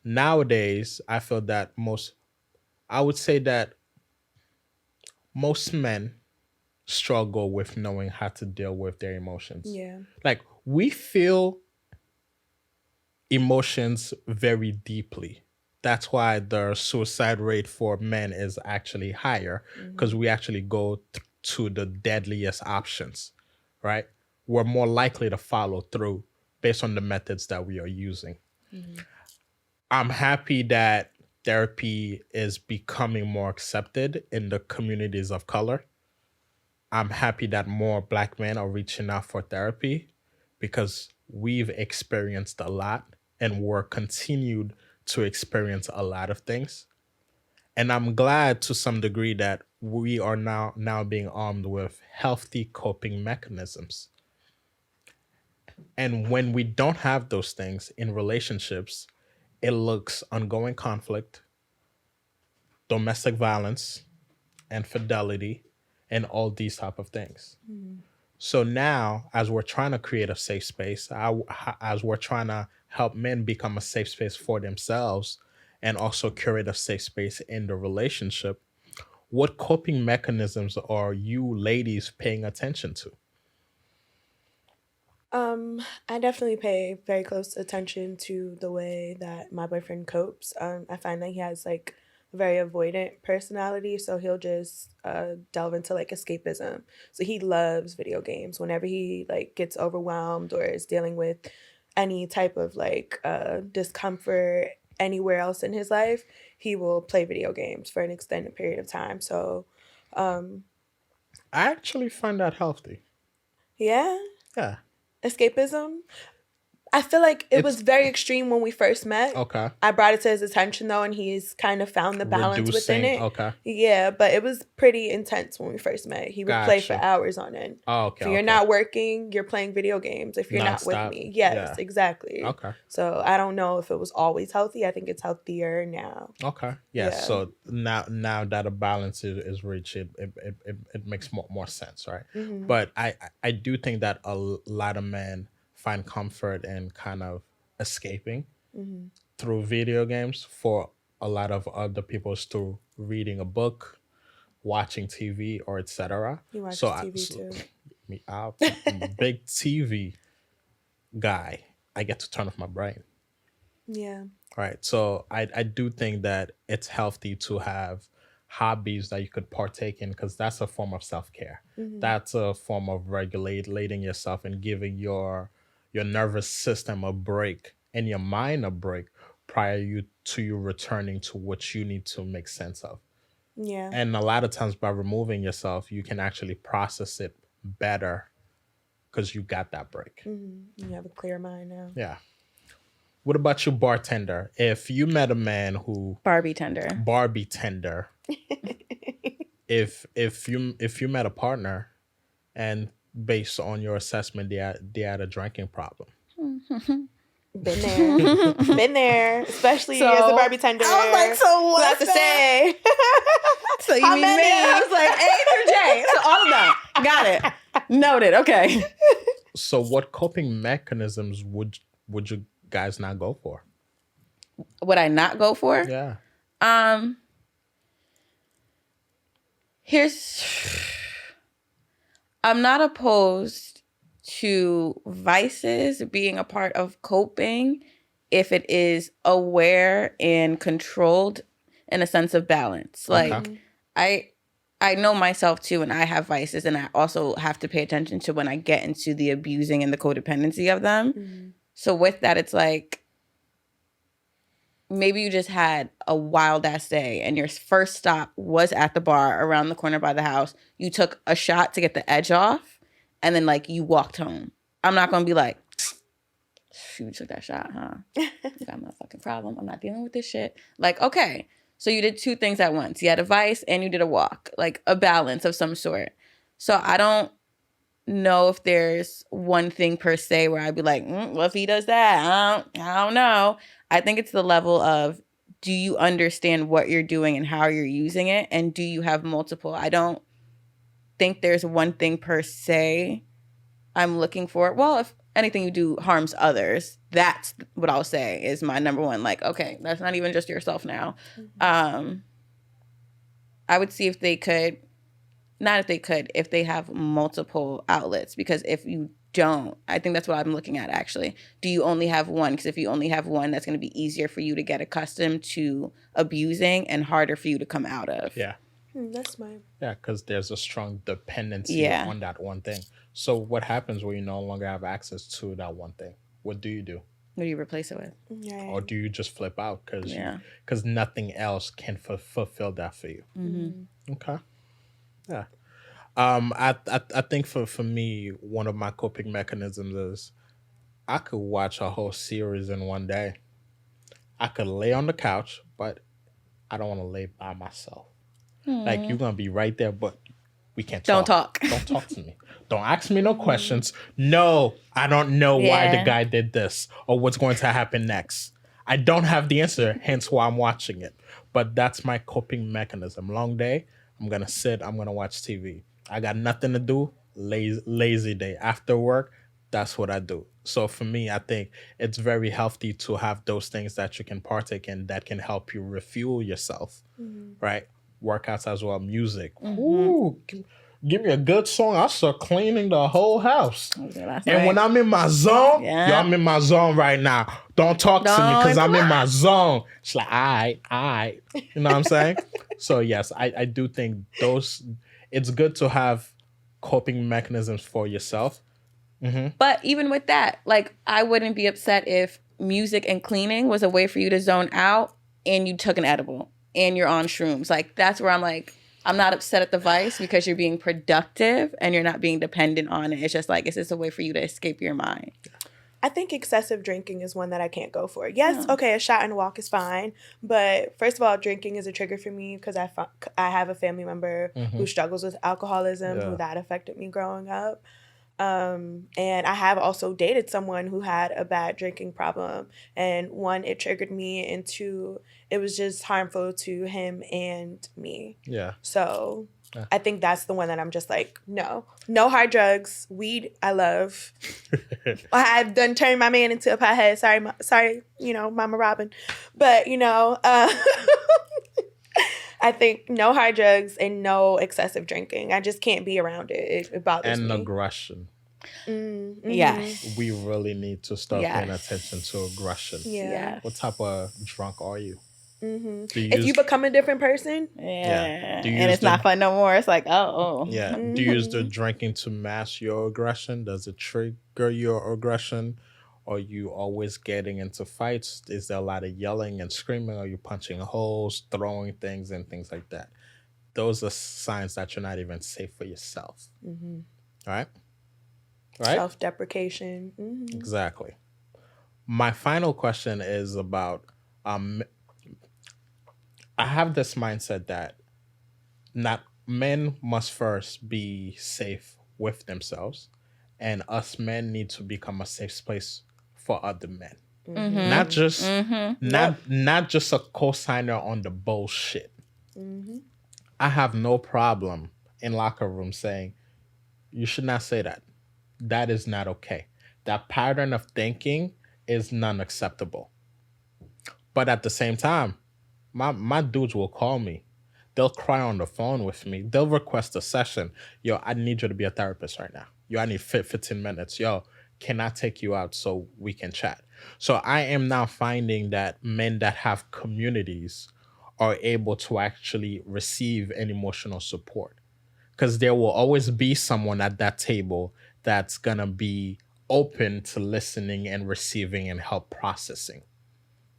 Speaker 4: Nowadays, I feel that I would say that most men struggle with knowing how to deal with their emotions.
Speaker 1: Yeah.
Speaker 4: Like, we feel emotions very deeply. That's why the suicide rate for men is actually higher, because we actually go to the deadliest options, right? We're more likely to follow through based on the methods that we are using. I'm happy that therapy is becoming more accepted in the communities of color. I'm happy that more Black men are reaching out for therapy because we've experienced a lot and we're continued to experience a lot of things. And I'm glad to some degree that we are now being armed with healthy coping mechanisms. And when we don't have those things in relationships, it looks ongoing conflict, domestic violence, infidelity, and all these type of things. So now, as we're trying to create a safe space, as we're trying to help men become a safe space for themselves and also curate a safe space in the relationship, what coping mechanisms are you ladies paying attention to?
Speaker 1: I definitely pay very close attention to the way that my boyfriend copes. I find that he has like very avoidant personality, so he'll just delve into like escapism. So he loves video games. Whenever he like gets overwhelmed or is dealing with any type of like discomfort anywhere else in his life, he will play video games for an extended period of time. So
Speaker 4: I actually find that healthy.
Speaker 1: yeah,
Speaker 4: Yeah.
Speaker 1: escapism. I feel like it was
Speaker 4: It's-
Speaker 1: very extreme when we first met.
Speaker 4: Okay.
Speaker 1: I brought it to his attention though, and he's kind of found the balance within
Speaker 4: Reducing,
Speaker 1: it.
Speaker 4: okay.
Speaker 1: Yeah, but it was pretty intense when we first met. He would play for
Speaker 4: Gotcha.
Speaker 1: hours on end.
Speaker 4: Oh, okay.
Speaker 1: If you're
Speaker 4: okay.
Speaker 1: not working, you're playing video games. If you're not with
Speaker 4: Nonstop.
Speaker 1: me, yes,
Speaker 4: Yeah.
Speaker 1: exactly.
Speaker 4: Okay.
Speaker 1: So I don't know if it was always healthy. I think it's healthier now.
Speaker 4: Okay. Yeah.
Speaker 1: Yeah.
Speaker 4: So now that a balance is reached, it makes more sense, right?
Speaker 1: Mhm.
Speaker 4: But I do think that a lot of men find comfort in kind of escaping
Speaker 1: Mhm.
Speaker 4: through video games. For a lot of other people, it's through reading a book, watching TV, or etc.
Speaker 1: He watches
Speaker 4: So
Speaker 1: TV too.
Speaker 4: I'm a big TV guy. I get to turn off my brain.
Speaker 1: Yeah.
Speaker 4: Right. So I do think that it's healthy to have hobbies that you could partake in, because that's a form of self-care.
Speaker 1: Mhm.
Speaker 4: That's a form of regulating yourself and giving your nervous system a break and your mind a break prior to you returning to what you need to make sense of.
Speaker 1: Yeah.
Speaker 4: And a lot of times by removing yourself, you can actually process it better because you got that break.
Speaker 1: Mhm. You have a clear mind now.
Speaker 4: Yeah. What about you, bartender? If you met a man who
Speaker 5: Barbie tender.
Speaker 4: Barbie tender, if you met a partner and based on your assessment they had a drinking problem,
Speaker 1: Been there. Been there. Especially
Speaker 5: So,
Speaker 1: as a Barbie tender.
Speaker 5: I was like, so
Speaker 1: What
Speaker 5: what's
Speaker 1: to
Speaker 5: that?
Speaker 1: say?
Speaker 5: So you
Speaker 1: How
Speaker 5: mean
Speaker 1: many?
Speaker 5: me? I was like A through J. So all of them. Got it. Noted. Okay.
Speaker 4: so what coping mechanisms would you guys not go for?
Speaker 5: Would I not go for?
Speaker 4: Yeah.
Speaker 5: I'm not opposed to vices being a part of coping if it is aware and controlled in a sense of balance. Like
Speaker 4: Okay.
Speaker 5: I know myself too, and I have vices, and I also have to pay attention to when I get into the abusing and the codependency of them.
Speaker 1: Mhm.
Speaker 5: So with that, it's like maybe you just had a wild ass day and your first stop was at the bar around the corner by the house. You took a shot to get the edge off, and then like you walked home. I'm not gonna be like, you took that shot, huh? You got my fucking problem. I'm not dealing with this shit. Like, okay. So you did two things at once. You had a vice and you did a walk, like a balance of some sort. So I don't know if there's one thing per se where I'd be like, well, if he does that, I don't know. I think it's the level of, do you understand what you're doing and how you're using it? And do you have multiple? I don't think there's one thing per se I'm looking for. Well, if anything you do harms others, that's what I'll say is my number one. Like, okay, that's not even just yourself now. I would see if they could, not if they could, if they have multiple outlets. Because if you don't, I think that's what I'm looking at actually. Do you only have one? Because if you only have one, that's going to be easier for you to get accustomed to abusing and harder for you to come out of.
Speaker 4: Yeah.
Speaker 1: That's smart.
Speaker 4: Yeah, because there's a strong dependency
Speaker 5: Yeah.
Speaker 4: on that one thing. So what happens when you no longer have access to that one thing? What do you do?
Speaker 5: What do you replace it with?
Speaker 1: Right.
Speaker 4: Or do you just flip out because
Speaker 5: Yeah.
Speaker 4: nothing else can fulfill that for you?
Speaker 5: Mm-hmm.
Speaker 4: Okay. Yeah. I think for me, one of my coping mechanisms is I could watch a whole series in one day. I could lay on the couch, but I don't want to lay by myself. Like you're gonna be right there, but we can't
Speaker 5: Don't talk.
Speaker 4: Don't talk to me. Don't ask me no questions. No, I don't know why
Speaker 5: Yeah.
Speaker 4: the guy did this or what's going to happen next. I don't have the answer, hence why I'm watching it. But that's my coping mechanism. Long day, I'm gonna sit, I'm gonna watch TV. I got nothing to do, lazy day. After work, that's what I do. So for me, I think it's very healthy to have those things that you can partake in that can help you refuel yourself, right? Workouts as well, music. Ooh, Give me a good song, I'll start cleaning the whole house.
Speaker 5: Last
Speaker 4: And
Speaker 5: night.
Speaker 4: when I'm in my zone,
Speaker 5: Yeah.
Speaker 4: yo, I'm in my zone right now. Don't talk to me because I'm in my zone. It's like, all right. You know what I'm saying? So yes, I do think it's good to have coping mechanisms for yourself. Mm-hmm.
Speaker 5: But even with that, like, I wouldn't be upset if music and cleaning was a way for you to zone out and you took an edible and you're on shrooms. Like, that's where I'm like, I'm not upset at the vice because you're being productive and you're not being dependent on it. It's just like, it's just a way for you to escape your mind.
Speaker 1: I think excessive drinking is one that I can't go for. Yes, okay, a shot and a walk is fine. But first of all, drinking is a trigger for me because I have a family member who struggles with alcoholism, who that affected me growing up. And I have also dated someone who had a bad drinking problem. And one, it triggered me, and two, it was just harmful to him and me.
Speaker 4: Yeah.
Speaker 1: So I think that's the one that I'm just like, no hard drugs. Weed, I love. I've done turned my man into a pothead. Sorry, Mama Robin. But, I think no hard drugs and no excessive drinking. I just can't be around it. It bothers me.
Speaker 4: And aggression.
Speaker 1: Mm-hmm.
Speaker 5: Yes.
Speaker 4: We really need to start paying attention to aggression.
Speaker 1: Yeah.
Speaker 5: Yes.
Speaker 4: What type of drunk are you?
Speaker 1: Mm-hmm. If you become a different person,
Speaker 5: and it's not fun no more. It's like,
Speaker 4: yeah.
Speaker 1: Mm-hmm.
Speaker 4: Do you use the drinking to mask your aggression? Does it trigger your aggression? Are you always getting into fights? Is there a lot of yelling and screaming? Are you punching holes, throwing things, and things like that? Those are signs that you're not even safe for yourself.
Speaker 1: Mm-hmm.
Speaker 4: Right?
Speaker 1: Self-deprecation. Mm-hmm.
Speaker 4: Exactly. My final question is about I have this mindset that not men must first be safe with themselves, and us men need to become a safe place for other men.
Speaker 1: Mm-hmm.
Speaker 4: Not just not just a cosigner on the bullshit.
Speaker 1: Mm-hmm.
Speaker 4: I have no problem in locker room saying, you should not say that. That is not okay. That pattern of thinking is non-acceptable. But at the same time, my dudes will call me. They'll cry on the phone with me. They'll request a session. Yo, I need you to be a therapist right now. Yo, I need 15 minutes. Yo, can I take you out so we can chat? So I am now finding that men that have communities are able to actually receive an emotional support. Because there will always be someone at that table that's going to be open to listening and receiving and help processing,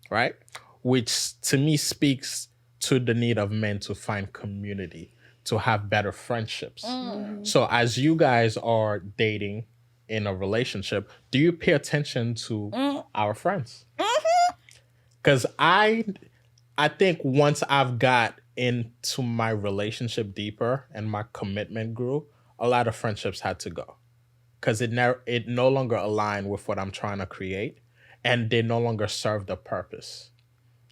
Speaker 4: right? Which to me speaks to the need of men to find community, to have better friendships. Mm-hmm. So as you guys are dating in a relationship, do you pay attention to our friends? Because I think once I've got into my relationship deeper and my commitment grew, a lot of friendships had to go. Because it no longer aligned with what I'm trying to create, and they no longer serve the purpose.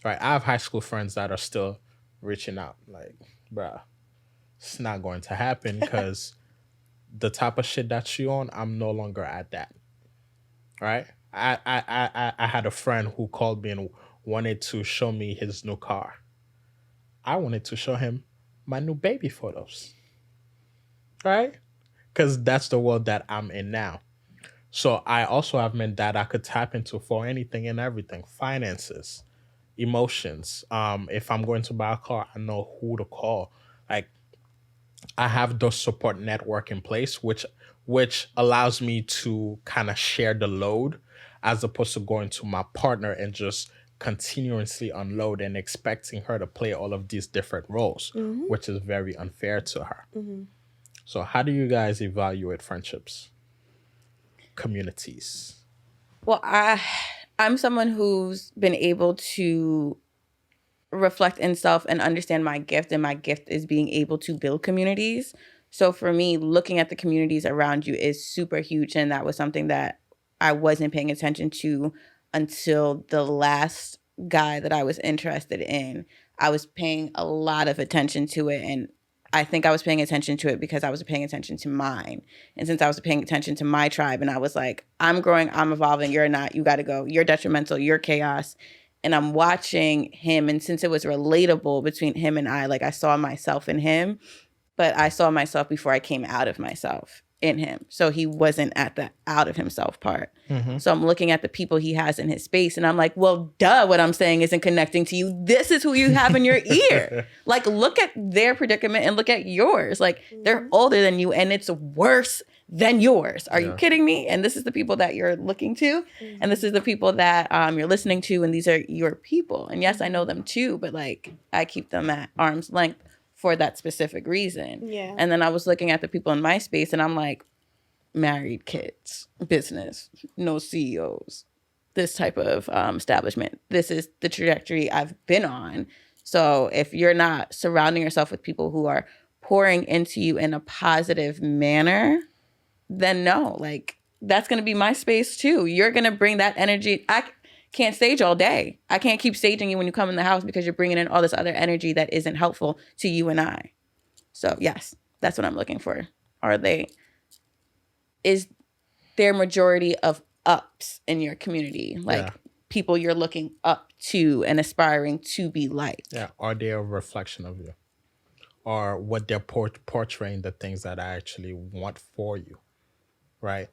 Speaker 4: Right? I have high school friends that are still reaching out. Like, bruh, it's not going to happen because the type of shit that you on, I'm no longer at that. Right? I had a friend who called me and wanted to show me his new car. I wanted to show him my new baby photos. Right? Because that's the world that I'm in now. So I also have men that I could tap into for anything and everything. Finances, emotions. If I'm going to buy a car, I know who to call. Like, I have the support network in place, which allows me to kind of share the load as opposed to going to my partner and just continuously unload and expecting her to play all of these different roles, which is very unfair to her. Mm-hmm. So how do you guys evaluate friendships, communities?
Speaker 5: Well, I'm someone who's been able to reflect in self and understand my gift, and my gift is being able to build communities. So for me, looking at the communities around you is super huge, and that was something that I wasn't paying attention to until the last guy that I was interested in. I was paying a lot of attention to it, and I think I was paying attention to it because I was paying attention to mine. And since I was paying attention to my tribe, and I was like, I'm growing, I'm evolving, you're not, you got to go. You're detrimental, you're chaos. And I'm watching him, and since it was relatable between him and I, like I saw myself in him, but I saw myself before I came out of myself in him. So he wasn't at the out of himself part. So I'm looking at the people he has in his space and I'm like, well, duh, what I'm saying isn't connecting to you. This is who you have in your ear. Like, look at their predicament and look at yours. Like, they're older than you and it's worse than yours. Are you kidding me? And this is the people that you're looking to. And this is the people that you're listening to. And these are your people. And yes, I know them too, but like, I keep them at arm's length for that specific reason.
Speaker 1: Yeah.
Speaker 5: And then I was looking at the people in my space and I'm like, married, kids, business, no CEOs, this type of establishment. This is the trajectory I've been on. So if you're not surrounding yourself with people who are pouring into you in a positive manner, then no, like that's going to be my space too. You're going to bring that energy. I can't stage all day. I can't keep staging you when you come in the house because you're bringing in all this other energy that isn't helpful to you and I. So yes, that's what I'm looking for. Is there majority of ups in your community? Like people you're looking up to and aspiring to be like?
Speaker 4: Yeah. Are they a reflection of you? Or what they're portraying the things that I actually want for you, right?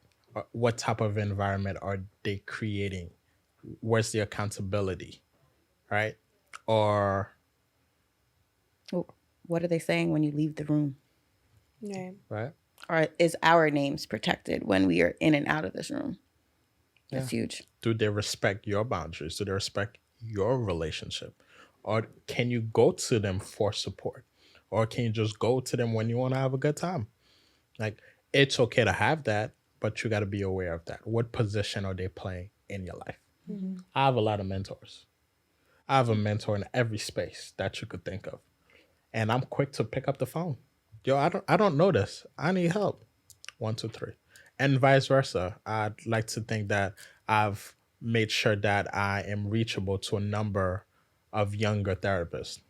Speaker 4: What type of environment are they creating? Where's the accountability, right? Or
Speaker 5: what are they saying when you leave the room?
Speaker 1: Yeah.
Speaker 4: right?
Speaker 5: Or is our names protected when we are in and out of this room? That's huge.
Speaker 4: Do they respect your boundaries? Do they respect your relationship? Or can you go to them for support? Or can you just go to them when you want to have a good time? Like, it's okay to have that, but you got to be aware of that. What position are they playing in your life? I have a lot of mentors. I have a mentor in every space that you could think of. And I'm quick to pick up the phone. Yo, I don't know this. I need help. 1, 2, 3. And vice versa. I'd like to think that I've made sure that I am reachable to a number of younger therapists.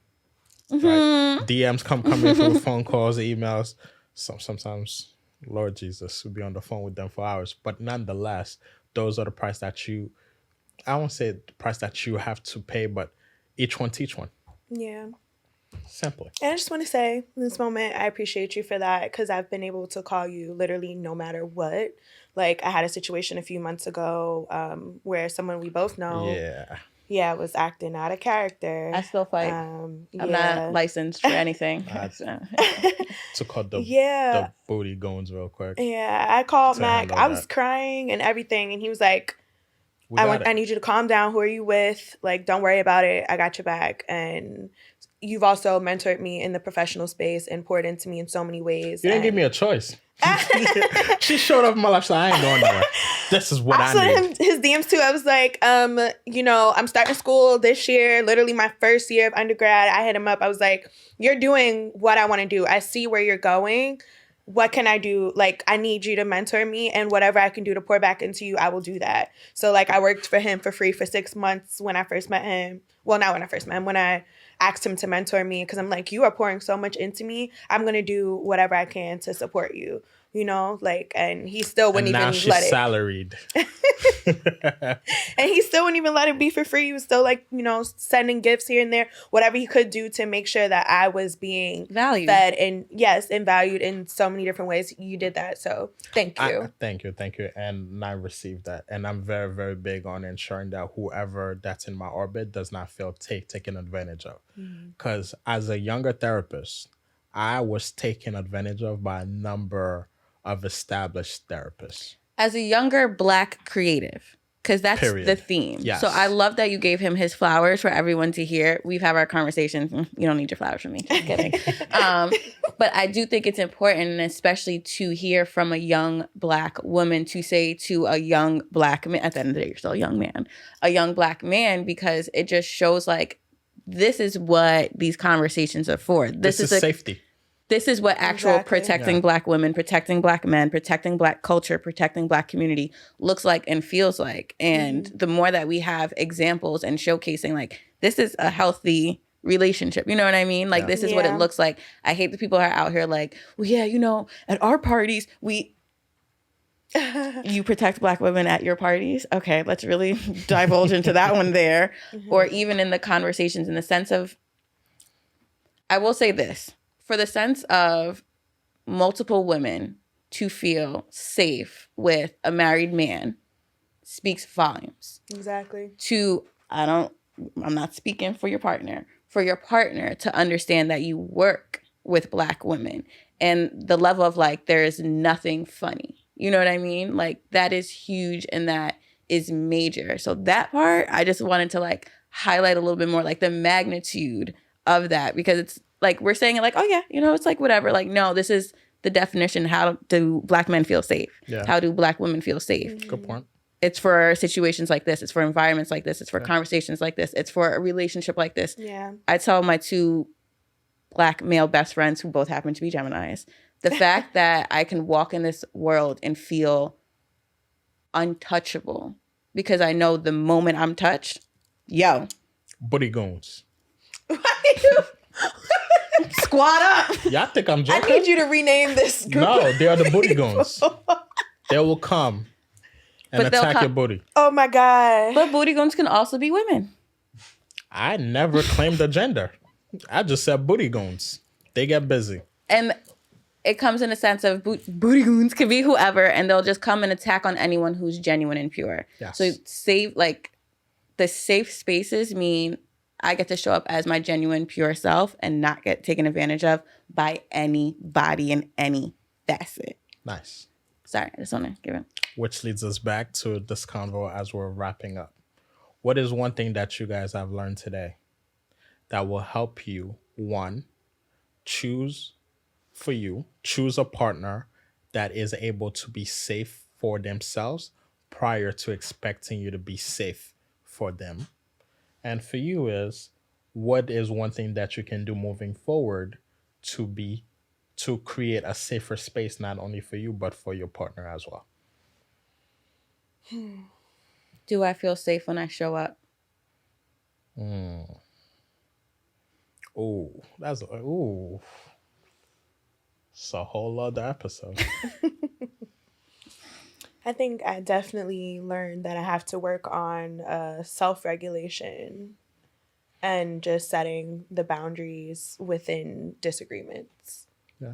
Speaker 4: Right? DMs come in through phone calls, emails. Sometimes, Lord Jesus, we'll be on the phone with them for hours. But nonetheless, those are the price that I won't say the price that you have to pay, but each one teach one.
Speaker 1: Yeah.
Speaker 4: Simply.
Speaker 1: And I just want to say in this moment, I appreciate you for that because I've been able to call you literally no matter what. Like, I had a situation a few months ago where someone we both know was acting out of character.
Speaker 5: I still fight. I'm not licensed for anything.
Speaker 4: To cut the booty goings real quick.
Speaker 1: Yeah, I called Mac. I was crying and everything. And he was like, I need you to calm down. Who are you with? Like, don't worry about it. I got your back. And you've also mentored me in the professional space and poured into me in so many ways.
Speaker 4: You didn't give me a choice. She showed up in my life, so I ain't going nowhere. This is what I need.
Speaker 1: Him his DMs too. I was like, I'm starting school this year, literally my first year of undergrad. I hit him up. I was like, you're doing what I want to do. I see where you're going. What can I do? Like, I need you to mentor me, and whatever I can do to pour back into you, I will do that. So, like, I worked for him for free for 6 months when I first met him. Well, not when I first met him, when I asked him to mentor me, because I'm like, you are pouring so much into me. I'm going to do whatever I can to support you, like, and he still wouldn't even let it.
Speaker 4: Now she's salaried.
Speaker 1: And he still wouldn't even let it be for free. He was still like, sending gifts here and there, whatever he could do to make sure that I was being
Speaker 5: valued,
Speaker 1: fed, and valued in so many different ways. You did that. So thank you.
Speaker 4: Thank you. And I received that. And I'm very, very big on ensuring that whoever that's in my orbit does not feel taken advantage of. Because as a younger therapist, I was taken advantage of by a number of established therapists.
Speaker 5: As a younger Black creative, because that's the theme.
Speaker 4: Yes.
Speaker 5: So I love that you gave him his flowers for everyone to hear. We've had our conversations. You don't need your flowers from me. Just kidding. But I do think it's important, and especially to hear from a young Black woman to say to a young Black man, at the end of the day, you're still a young man, a young Black man, because it just shows like, this is what these conversations are for. This is safety. This is what actual protecting Black women, protecting Black men, protecting Black culture, protecting Black community looks like and feels like. And the more that we have examples and showcasing, like, this is a healthy relationship. You know what I mean? Like, this is what it looks like. I hate the people who are out here like, well, yeah, at our parties, you protect Black women at your parties? Okay, let's really divulge into that one there. Or even in the conversations, in the sense of, I will say this. for the sense of multiple women to feel safe with a married man speaks volumes.
Speaker 1: Exactly.
Speaker 5: I'm not speaking for your partner to understand that you work with Black women and the level of like, there is nothing funny. You know what I mean? Like that is huge and that is major. So that part, I just wanted to like highlight a little bit more like the magnitude of that, because it's like, we're saying it like, oh yeah, you know, it's like whatever. Like, no, this is the definition. How do Black men feel safe?
Speaker 4: Yeah.
Speaker 5: How do Black women feel safe?
Speaker 4: Good point.
Speaker 5: It's for situations like this. It's for environments like this. It's for conversations like this. It's for a relationship like this.
Speaker 1: Yeah.
Speaker 5: I tell my 2 Black male best friends who both happen to be Geminis, the fact that I can walk in this world and feel untouchable because I know the moment I'm touched, yo.
Speaker 4: Booty goons.
Speaker 5: Squat up.
Speaker 4: Y'all think I'm
Speaker 1: I
Speaker 4: joking?
Speaker 1: need you to rename this group.
Speaker 4: No, they are the booty goons. They will come and
Speaker 5: But they'll
Speaker 4: attack your
Speaker 5: come-
Speaker 4: booty.
Speaker 1: Oh my God.
Speaker 5: But booty goons can also be women.
Speaker 4: I never claimed a gender. I just said booty goons. They get busy.
Speaker 5: And it comes in a sense of booty goons can be whoever, and they'll just come and attack on anyone who's genuine and pure.
Speaker 4: Yes.
Speaker 5: So the safe spaces mean I get to show up as my genuine, pure self and not get taken advantage of by anybody in any facet.
Speaker 4: Nice.
Speaker 5: Sorry, I just want to give it.
Speaker 4: Which leads us back to this convo as we're wrapping up. What is one thing that you guys have learned today that will help you, one, choose a partner that is able to be safe for themselves prior to expecting you to be safe for them? And for you is, what is one thing that you can do moving forward to create a safer space, not only for you, but for your partner as well?
Speaker 5: Do I feel safe when I show up?
Speaker 4: Oh, it's a whole other episode.
Speaker 1: I think I definitely learned that I have to work on self-regulation and just setting the boundaries within disagreements.
Speaker 4: Yeah.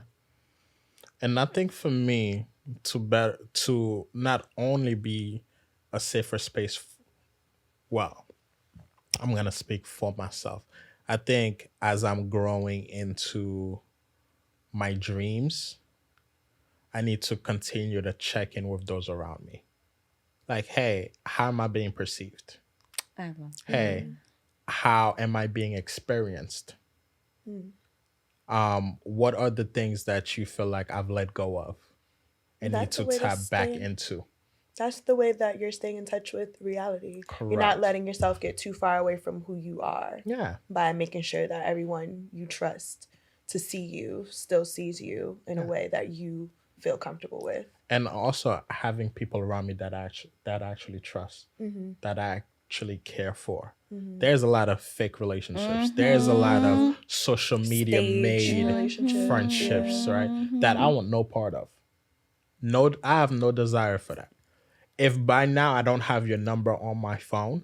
Speaker 4: And I think for me, to not only be a safer space, well, I'm going to speak for myself. I think as I'm growing into my dreams, I need to continue to check in with those around me. Like, hey, how am I being perceived? Hey, how am I being experienced? What are the things that you feel like I've let go of and
Speaker 1: That's
Speaker 4: need
Speaker 1: the way
Speaker 4: to
Speaker 1: to
Speaker 4: tap back
Speaker 1: stay-
Speaker 4: into?
Speaker 1: That's the way that you're staying in touch with reality. You're not
Speaker 4: Correct.
Speaker 1: letting yourself get too far away from who you are
Speaker 4: Yeah.
Speaker 1: by making sure that everyone you trust to see you still sees you in a way that you feel comfortable with.
Speaker 4: And also having people around me that I actually trust,
Speaker 1: Mm-hmm.
Speaker 4: that I actually care for. There's a lot of fake relationships. There's a lot of social media
Speaker 1: Stage
Speaker 4: made
Speaker 1: relationships.
Speaker 4: friendships, right? That I want no part of. No, I have no desire for that. If by now I don't have your number on my phone,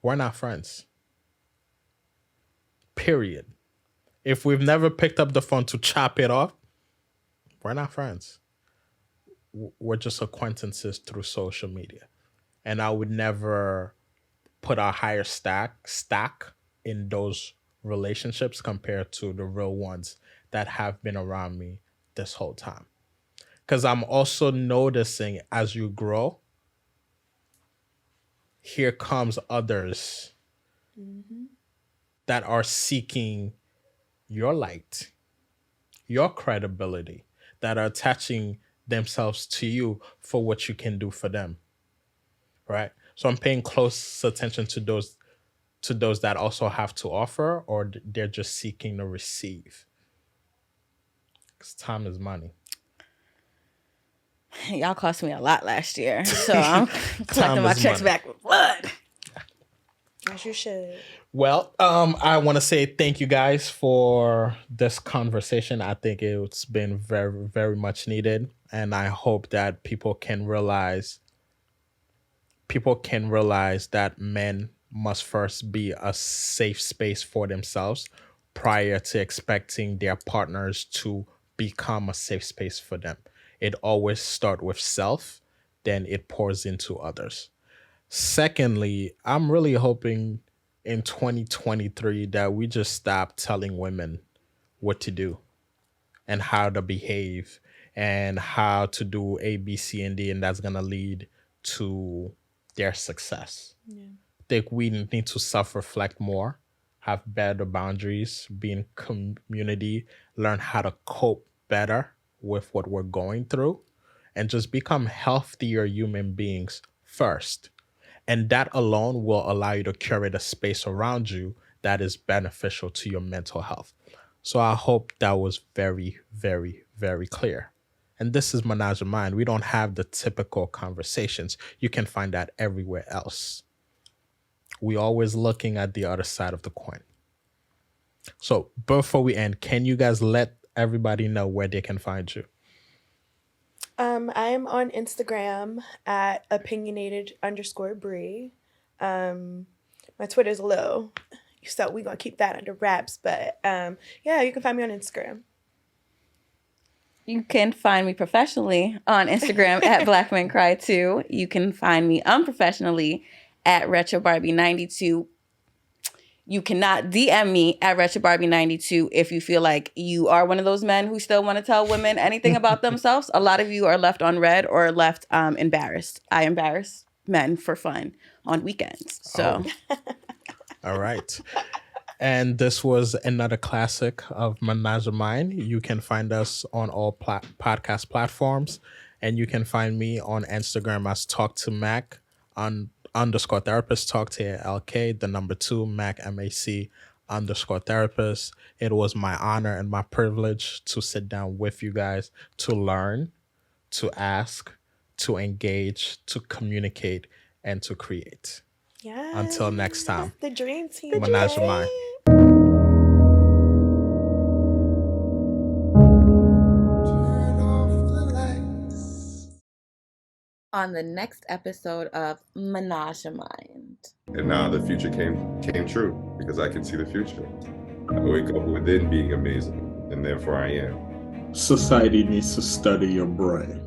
Speaker 4: we're not friends. Period. If we've never picked up the phone to chop it off, we're not friends. We're just acquaintances through social media. And I would never put a higher stack in those relationships compared to the real ones that have been around me this whole time. Because I'm also noticing as you grow, here comes others that are seeking your light, your credibility, that are attaching themselves to you for what you can do for them. Right? So I'm paying close attention to those that also have to offer, or they're just seeking to receive. Because time is money.
Speaker 5: Y'all cost me a lot last year, so I'm collecting my
Speaker 4: is
Speaker 5: checks
Speaker 4: money.
Speaker 5: back with blood.
Speaker 1: As you should.
Speaker 4: Well, I want to say thank you guys for this conversation. I think it's been very, very much needed. And I hope that people can realize that men must first be a safe space for themselves prior to expecting their partners to become a safe space for them. It always starts with self, then it pours into others. Secondly, I'm really hoping in 2023 that we just stop telling women what to do and how to behave and how to do A, B, C, and D, and that's gonna lead to their success.
Speaker 1: Yeah.
Speaker 4: I think we need to self-reflect more, have better boundaries, be in community, learn how to cope better with what we're going through, and just become healthier human beings first. And that alone will allow you to curate a space around you that is beneficial to your mental health. So I hope that was very, very, very clear. And this is Ménage À Mind. We don't have the typical conversations. You can find that everywhere else. We always looking at the other side of the coin. So before we end, can you guys let everybody know where they can find you?
Speaker 1: I am on Instagram at opinionated_Bri. My Twitter's a little, so we're going to keep that under wraps. But yeah, you can find me on Instagram.
Speaker 5: You can find me professionally on Instagram at Black Men Cry Too. You can find me unprofessionally at RetroBarbie92. You cannot DM me at RetroBarbie92 if you feel like you are one of those men who still want to tell women anything about themselves. A lot of you are left on red or left embarrassed. I embarrass men for fun on weekends. So,
Speaker 4: All right. And this was another classic of Ménage À Mind. You can find us on all podcast platforms, and you can find me on Instagram as Talk to Mac on _therapist, Talk to LK, the number 2 Mac MAC _therapist. It was my honor and my privilege to sit down with you guys to learn, to ask, to engage, to communicate, and to create.
Speaker 1: Yeah.
Speaker 4: Until next time.
Speaker 1: The dream team.
Speaker 4: Ménage À Mind.
Speaker 5: on the next episode of Ménage À Mind.
Speaker 2: And now the future came true because I can see the future. I wake up within being amazing, and therefore I am.
Speaker 3: Society needs to study your brain.